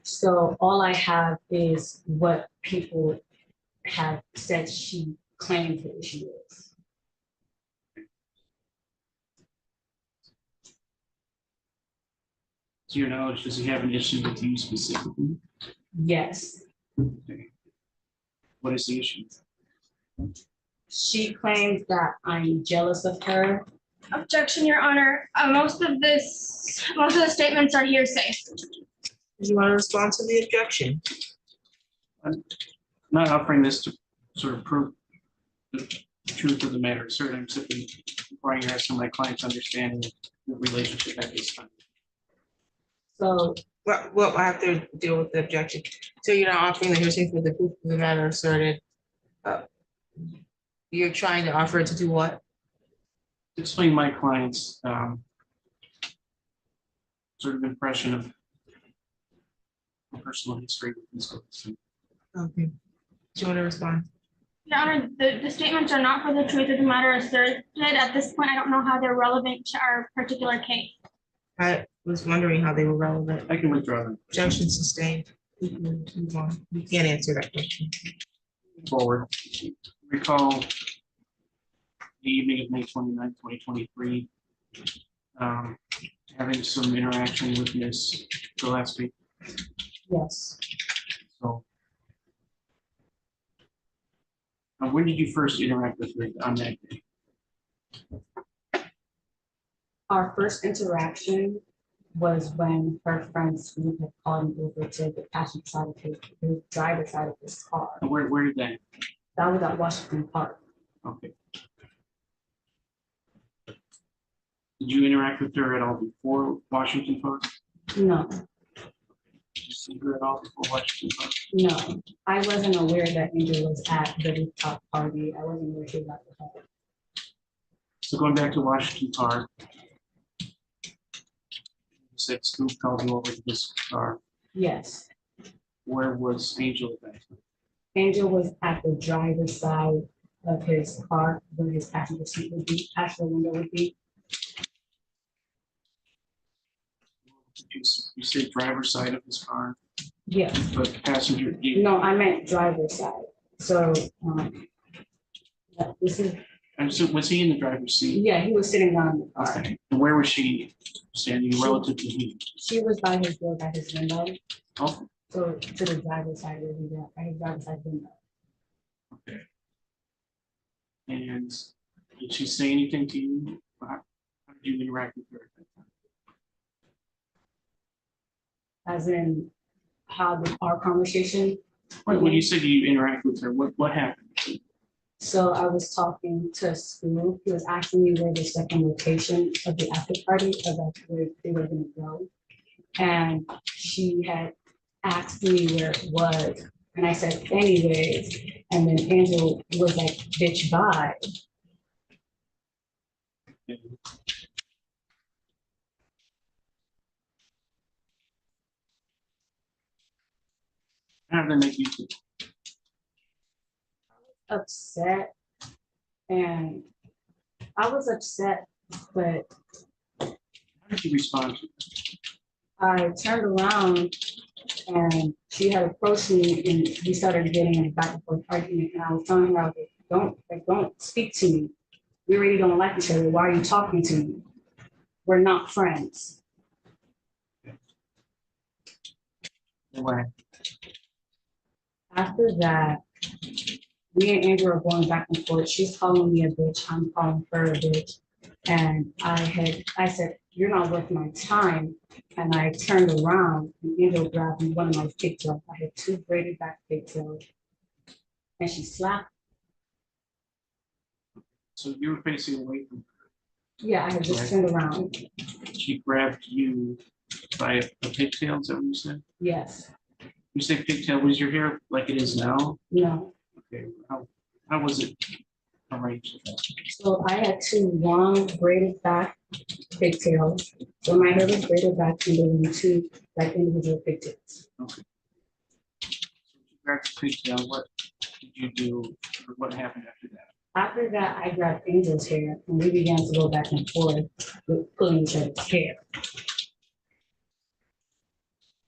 So all I have is what people have said she claimed the issue is.
To your knowledge, does he have an issue with you specifically?
Yes,
Okay. What is the issue?
she claims that I'm jealous of her.
Objection, Your Honor. Most of the statements are hearsay.
Do you want to respond to the objection?
I'm not offering this to sort of prove the truth of the matter. Certainly, I'm simply inquiring as to my client's understanding of the relationship at this time.
So
Well, I have to deal with the objection. So you're not offering the hearsay for the proof of the matter asserted. You're trying to offer it to do what?
Explain my client's sort of impression of personal history with this case.
Okay. Do you want to respond?
Your Honor, the statements are not for the truth of the matter asserted. At this point, I don't know how they're relevant to our particular case.
I was wondering how they were relevant.
I can withdraw them.
Objection sustained. We can move on. You can't answer that question.
Forward. Recall the evening of May 29th, 2023, having some interaction with Ms. Gillespie.
yes,
So when did you first interact with her on that day?
our first interaction was when her friends had called me over to the passenger side of the driver's side of his car.
And where did that?
That was at Washington Park.
Okay. Did you interact with her at all before Washington Park?
No,
Did you see her at all before Washington Park?
no, I wasn't aware that Angel was at the rooftop party. I wasn't aware she was at the party.
So going back to Washington Park, you said Scoop called you over to this car.
Yes,
Where was Angel at that time?
Angel was at the driver's side of his car where his passenger seat would be, passenger window would be.
You said driver's side of his car,
Yes,
but passenger.
no, I meant driver's side. So, this is,
And so was he in the driver's seat?
yeah, he was sitting down in the car.
Okay. And where was she standing relative to him?
She was by his door, by his window.
Oh,
So to the driver's side where he was, by his driver's side window.
okay. And did she say anything to you? How did you interact with her at that time?
As in how our conversation.
When you said you interact with her, what happened?
So I was talking to school. He was asking me where the second location of the after party, of like where they were gonna go. And she had asked me where it was, and I said anyways, and then Angel was like, bitch, bye.
How did that make you feel?
Upset, and I was upset, but
How did you respond to it?
I turned around and she had approached me and we started getting in a back and forth argument, and I was telling her, I was like, don't speak to me. We really don't like each other. Why are you talking to me? We're not friends.
Why?
After that, me and Andrew are going back and forth. She's calling me a bitch. I'm calling her a bitch. And I said, you're not worth my time. And I turned around and Angel grabbed me one of my pigtails. I had 2 braided back pigtails. And she slapped.
So you were facing away from
Yeah, I had just turned around.
her. She grabbed you by a pigtail, is that what you said?
Yes,
You say pigtail, was your hair like it is now?
no.
Okay, how was it arranged?
So I had 2 long braided back pigtails. So my hair was braided back and then 2 like individual pigtails.
Okay. So you grabbed the pigtail, what did you do, or what happened after that?
After that, I grabbed Angel's hair and we began to go back and forth with pulling each other's hair.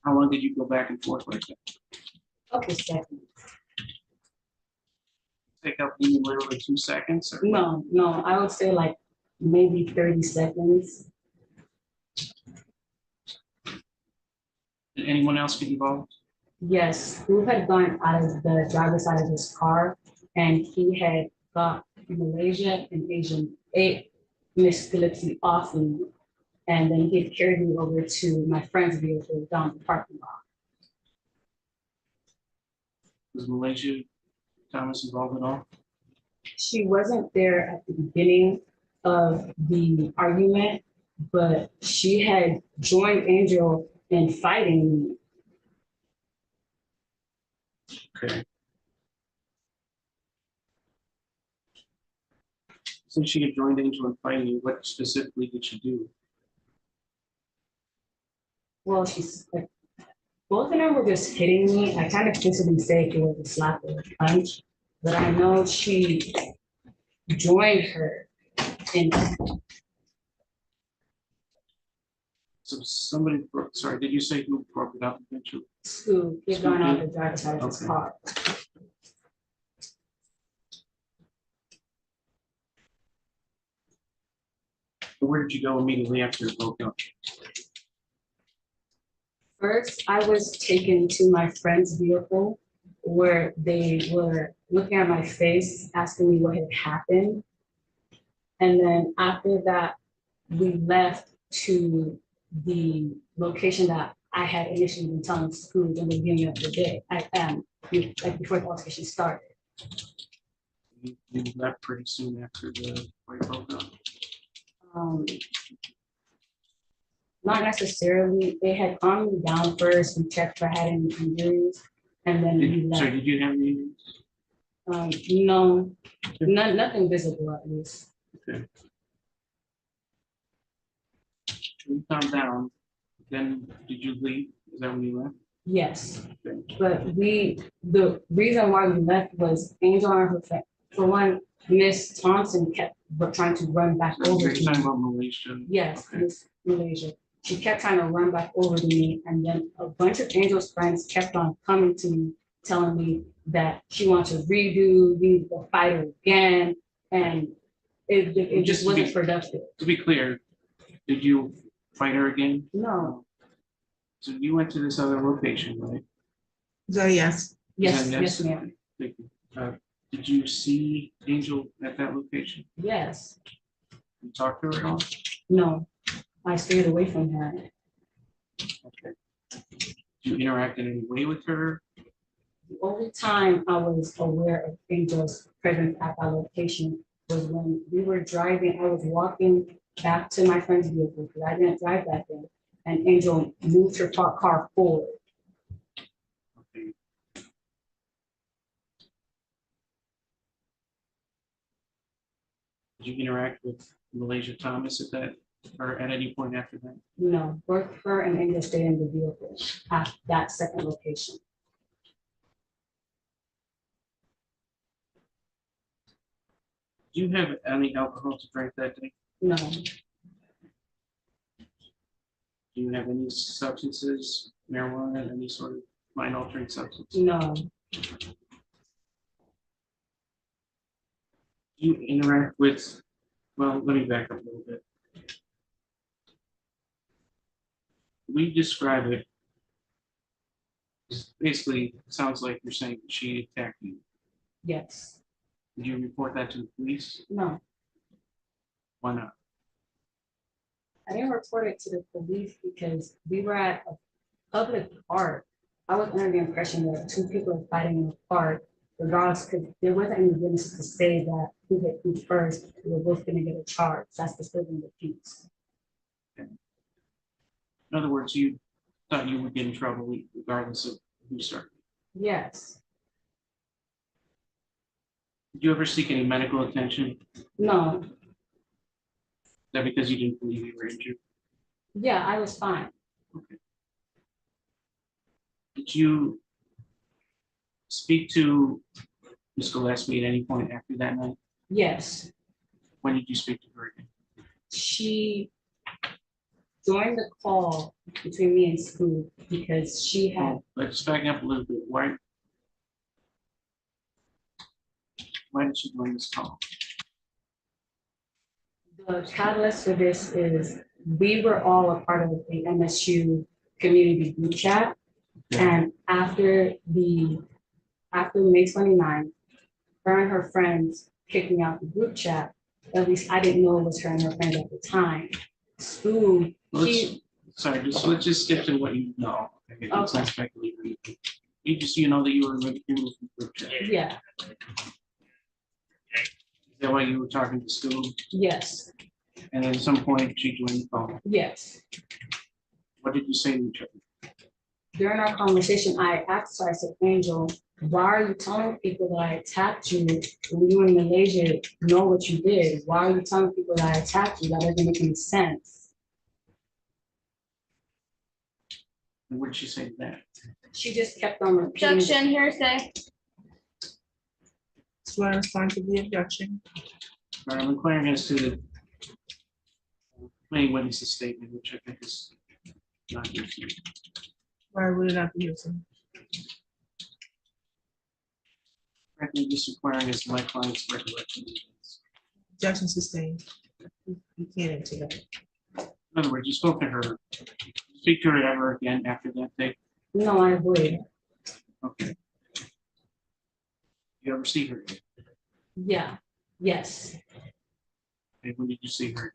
How long did you go back and forth like that?
Couple seconds.
Take up you literally 2 seconds? Or
No, I would say like maybe 30 seconds.
Did anyone else get involved?
Yes, who had gone out of the driver's side of his car and he had got Malaysia and Asian Miss Phillipsy off me. And then he had carried me over to my friend's vehicle down the parking lot.
Was Malaysia Thomas involved at all?
She wasn't there at the beginning of the argument, but she had joined Angel in fighting me.
Okay. Since she had joined Angel in fighting you, what specifically did she do?
Well, she's like, both of them were just hitting me. I kind of physically say it was a slap or a punch, but I know she joined her in.
So somebody broke, sorry, did you say who broke it up eventually?
Who had gone out the driver's side of his
Okay.
car.
Where did you go immediately after it broke up?
First, I was taken to my friend's vehicle where they were looking at my face, asking me what had happened. And then after that, we left to the location that I had initially been telling school in the beginning of the day. Like before the altercation started.
You left pretty soon after the fight broke up.
Not necessarily. They had calmed me down first and checked if I had any injuries, and then we left.
Sorry, did you have any?
No, nothing visible at least.
Okay. You calmed down, then did you leave? Is that when you left?
Yes,
Okay.
but the reason why we left was Angel and her friend. For one, Miss Thompson kept trying to run back
So
over
you're
to
talking
me.
about Malaysia?
Yes,
Okay.
Miss Malaysia. She kept trying to run back over to me, and then a bunch of Angel's friends kept on coming to me, telling me that she wants to redo, we need to fight her again, and it
Just
just
to be-
wasn't productive.
To be clear, did you fight her again?
No,
So you went to this other location, right?
So yes,
yes,
yes?
yes, ma'am,
Thank you. Did you see Angel at that location?
yes,
You talked to her at all?
no, I stayed away from her.
Okay. Did you interact in any way with her?
The only time I was aware of Angel's presence at that location was when we were driving, I was walking back to my friend's vehicle, because I didn't drive that day, and Angel moved her car forward.
Okay. Did you interact with Malaysia Thomas at that, or at any point after that?
No, both her and Angel stayed in the vehicle at that second location.
Do you have any alcohol to drink that day?
No,
Do you have any substances, marijuana, any sort of mind altering substance?
no,
You interact with, well, let me back up a little bit. We describe it. Basically, it sounds like you're saying that she attacked you.
yes,
Did you report that to the police?
no.
Why not?
I didn't report it to the police because we were at a public park. I was under the impression that two people are fighting in the park, regardless, because there wasn't any witness to say that who hit who first. We were both gonna get a charge. That's disturbing the peace.
In other words, you thought you would get in trouble regardless of who started.
Yes,
Did you ever seek any medical attention?
no,
Is that because you didn't believe you were injured?
yeah, I was fine.
Did you speak to Ms. Gillespie at any point after that night?
Yes,
When did you speak to her again?
she joined the call between me and Scoop because she had,
Let's back up a little bit. Why did she join this call?
the catalyst for this is we were all a part of the MSU community group chat. And after May 29th, her and her friends kicked me out the group chat. At least I didn't know it was her and her friends at the time. Scoop,
Let's just skip to what you know. Okay, let's not speculate. You know that you were removed from the group chat.
yeah,
Is that why you were talking to Stu?
yes,
And then at some point she joined the call.
yes.
What did you say to each other?
During our conversation, I asked her, I said, Angel, why are you telling people that I attacked you when you in Malaysia know what you did? Why are you telling people that I attacked you? That doesn't make any sense.
And what did she say to that?
She just kept on repeating.
Objection, hearsay.
So I respond to the objection.
All right, I'm inquiring as to the many witnesses statement, which I think is not useful.
Why would it not be useful?
Frankly, just inquiring as to my client's recollection.
Objection sustained. You can't answer that.
In other words, you spoke to her. Speak to her ever again after that day?
No, I avoid.
Okay. You ever see her again?
Yeah, yes.
And when did you see her?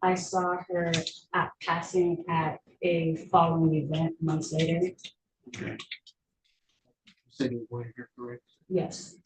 I saw her at passing at a following event months later.
Okay. You said you avoided her, correct?
Yes.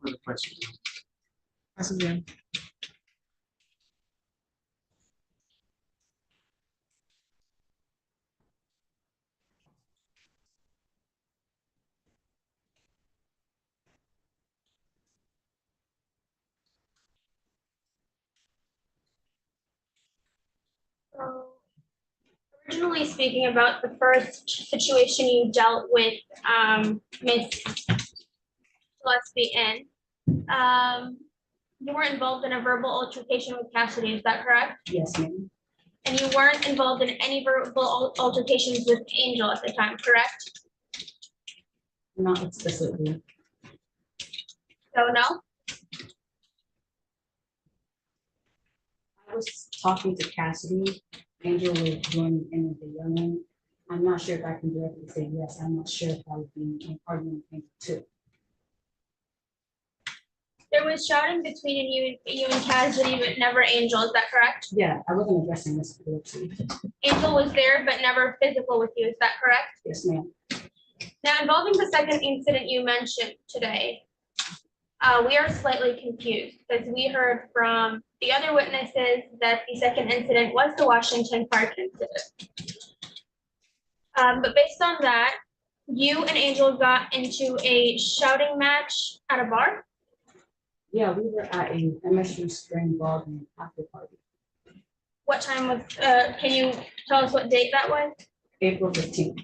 Further questions?
Passes in.
So, originally speaking about the first situation you dealt with Ms. Gillespie in, you were involved in a verbal altercation with Cassidy, is that correct?
Yes, ma'am.
And you weren't involved in any verbal altercations with Angel at the time, correct?
Not explicitly.
So no?
was talking to Cassidy. Angel was joining in with the yelling. I'm not sure if I can directly say yes. I'm not sure if I would be in argument with Angel too.
There was shouting between you and Cassidy, but never Angel, is that correct?
Yeah, I wasn't addressing Miss Phillips.
Angel was there, but never physical with you, is that correct?
Yes, ma'am.
Now, involving the second incident you mentioned today, we are slightly confused because we heard from the other witnesses that the second incident was the Washington Park incident. But based on that, you and Angel got into a shouting match at a bar?
Yeah, we were at a MSU spring ball game after party,
What time was, can you tell us what date that was?
April 15th.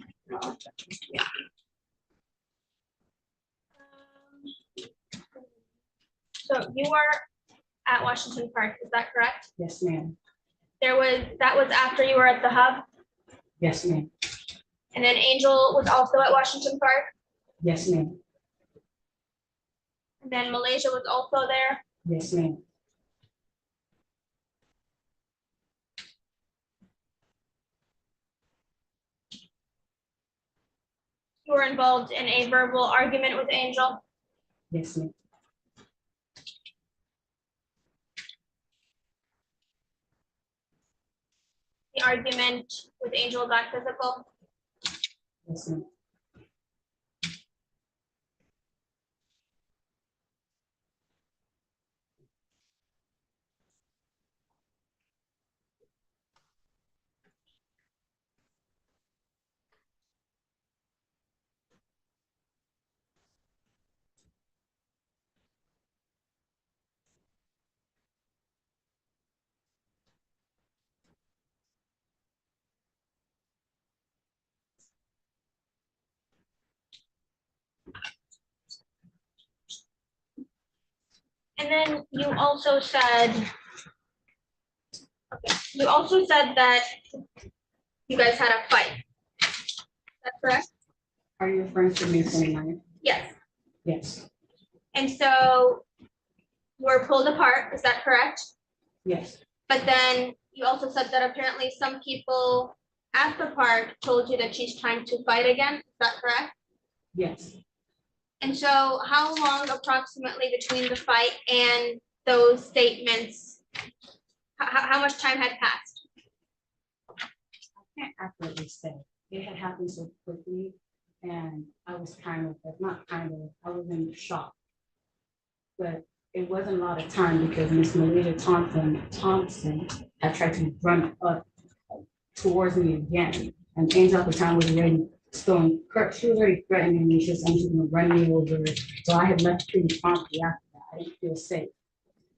So you were at Washington Park, is that correct?
Yes, ma'am.
That was after you were at the hub,
Yes, ma'am.
and then Angel was also at Washington Park,
Yes, ma'am.
and then Malaysia was also there.
Yes, ma'am.
You were involved in a verbal argument with Angel.
Yes, ma'am.
The argument with Angel got physical.
Yes, ma'am.
And then you also said, that you guys had a fight. That's correct?
Are you referring to May 29th?
Yes.
Yes.
And so you were pulled apart, is that correct?
Yes.
But then you also said that apparently some people at the park told you that she's trying to fight again, is that correct?
Yes.
And so how long approximately between the fight and those statements? How much time had passed?
I can't accurately say. It had happened so quickly, and I was I was in shock. But it wasn't a lot of time because Miss Malaysia Thompson had tried to run up towards me again. And Angel at the time was already she was already threatening me. She was saying she was gonna run me over. So I had left pretty promptly after that. I didn't feel safe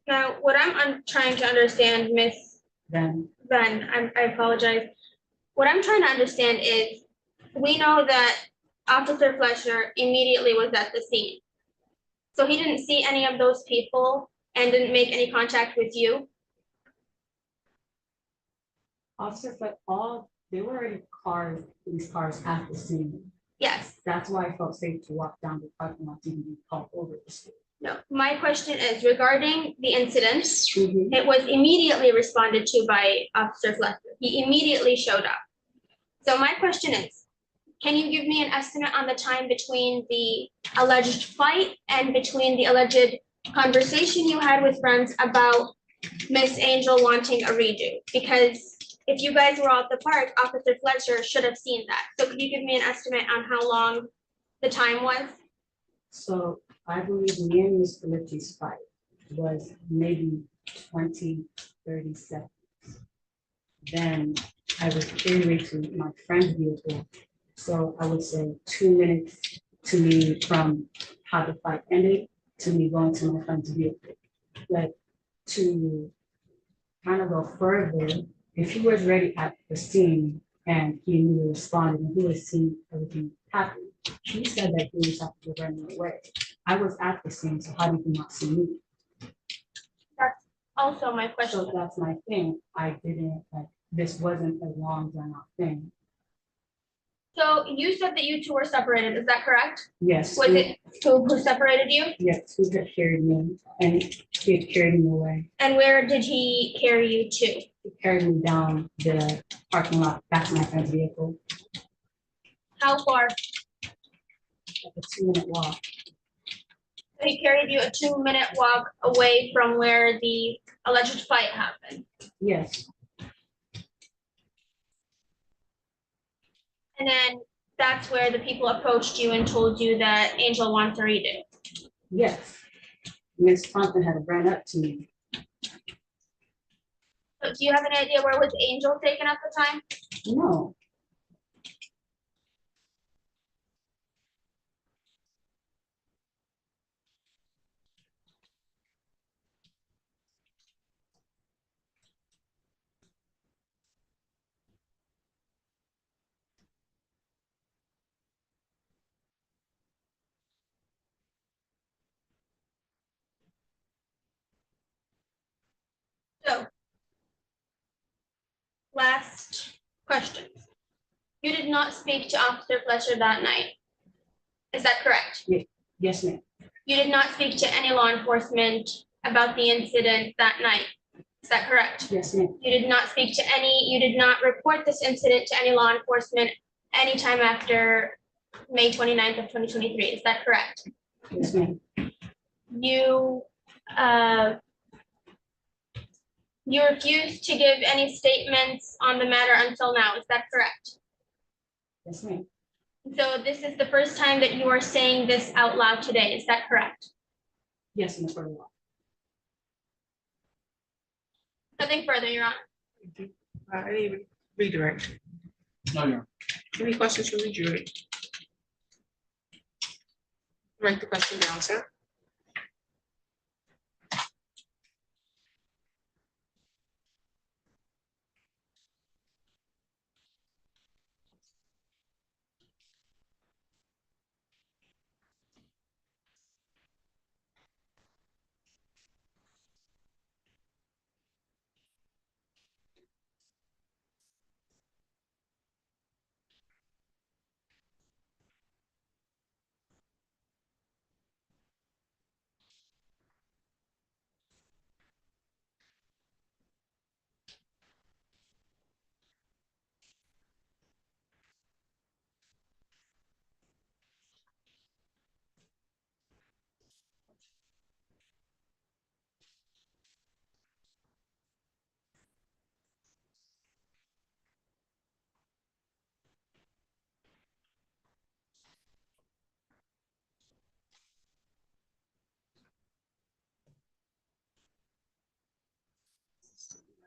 Now, what I'm trying to understand, Miss
then.
Ben, I apologize. What I'm trying to understand is, we know that Officer Fletcher immediately was at the scene. So he didn't see any of those people and didn't make any contact with you?
Officers, but there were already police cars at the scene.
Yes.
That's why I felt safe to walk down the parking lot to be called over the street.
No. My question is regarding the incident.
Mhm.
It was immediately responded to by Officer Fletcher. He immediately showed up. So my question is, can you give me an estimate on the time between the alleged fight and between the alleged conversation you had with friends about Miss Angel wanting a redo? Because if you guys were at the park, Officer Fletcher should have seen that. So could you give me an estimate on how long the time was?
So I believe me and Miss Phillips's fight was maybe 20, 30 seconds. Then I was carried away to my friend's vehicle. So I would say 2 minutes to me from how the fight ended to me going to my friend's vehicle. But to kind of go further, if he was ready at the scene and he immediately responded and he was seeing everything happen, he said that he was after running away. I was at the scene, so how did he not see me?
That's also my question.
So that's my thing. I didn't this wasn't a long drawn out thing.
So you said that you two were separated, is that correct?
Yes.
Was it who separated you?
Yes, who had carried me and he had carried me away.
And where did he carry you to?
He carried me down the parking lot back to my friend's vehicle,
How far?
like a 2-minute walk.
So he carried you a 2-minute walk away from where the alleged fight happened.
Yes,
And then that's where the people approached you and told you that Angel wants to read it.
yes. Miss Compton had ran up to me.
So do you have any idea where was Angel taken at the time?
No,
So, last question. You did not speak to Officer Fletcher that night. Is that correct?
yes, ma'am.
You did not speak to any law enforcement about the incident that night. Is that correct?
Yes, ma'am.
You did not speak to any, you did not report this incident to any law enforcement anytime after May 29th of 2023. Is that correct?
Yes, ma'am.
You, you refused to give any statements on the matter until now. Is that correct?
Yes, ma'am.
So this is the first time that you are saying this out loud today. Is that correct?
Yes, Ms. Burnwell.
Nothing further, Your Honor.
Any redirect?
No, Your Honor.
Any questions from the jury? Write the question down, sir.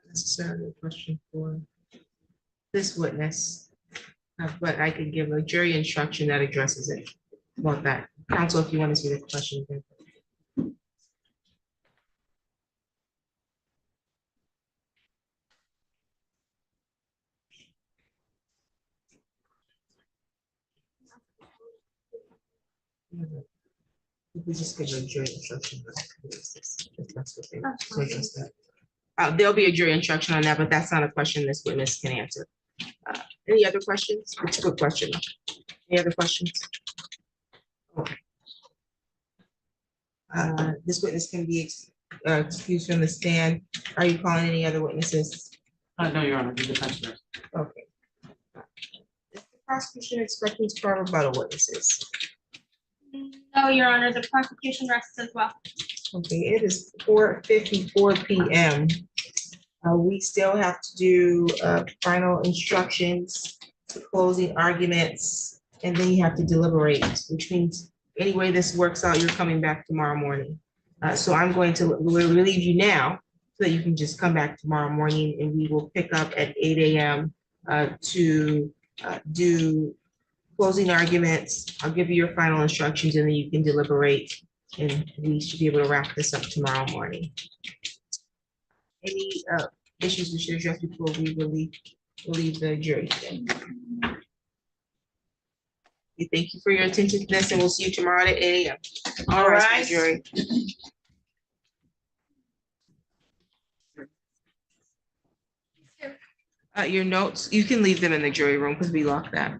Necessarily a question for this witness, but I could give a jury instruction that addresses it about that. Counsel, if you want to see the question. then. If we just give a jury instruction. if that's what they- so just that. There'll be a jury instruction on that, but that's not a question this witness can answer. Any other questions? It's a good question. Any other questions? Okay. This witness can be excused from the stand. Are you calling any other witnesses?
No, Your Honor, the defense does.
Okay. Is the prosecution expecting to call rebuttal witnesses?
No, Your Honor, the prosecution rests as well.
Okay, it is 4:54 PM. We still have to do final instructions, closing arguments, and then you have to deliberate, which means any way this works out, you're coming back tomorrow morning. So I'm going to relieve you now so that you can just come back tomorrow morning and we will pick up at 8 AM to do closing arguments. I'll give you your final instructions and then you can deliberate and we should be able to wrap this up tomorrow morning. Any issues we should address before we relieve the jury today? We thank you for your attention to this and we'll see you tomorrow at 8 AM. All right, jury. Your notes, you can leave them in the jury room because we locked that.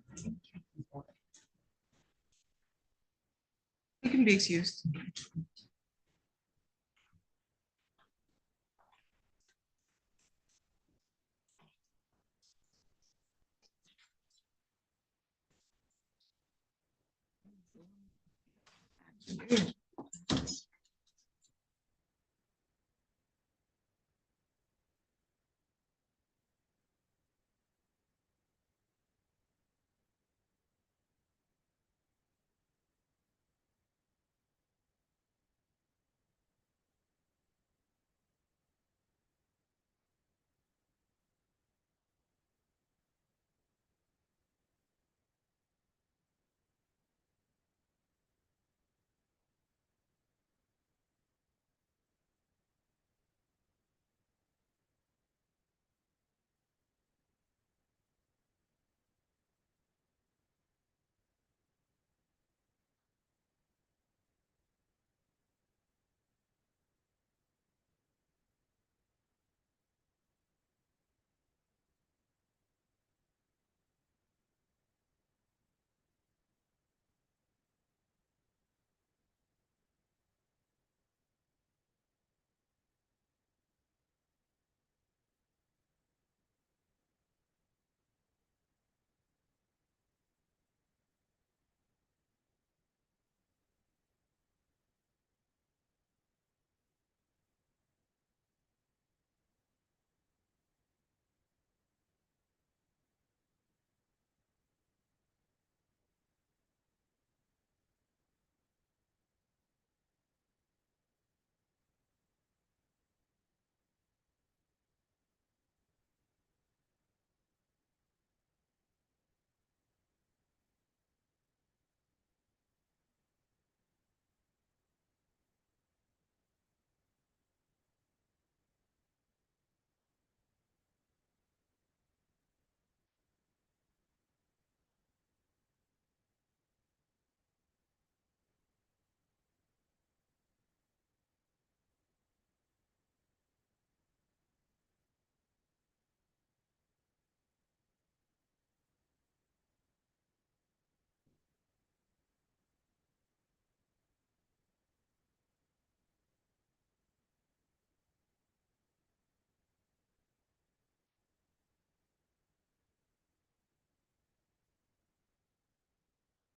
can be excused.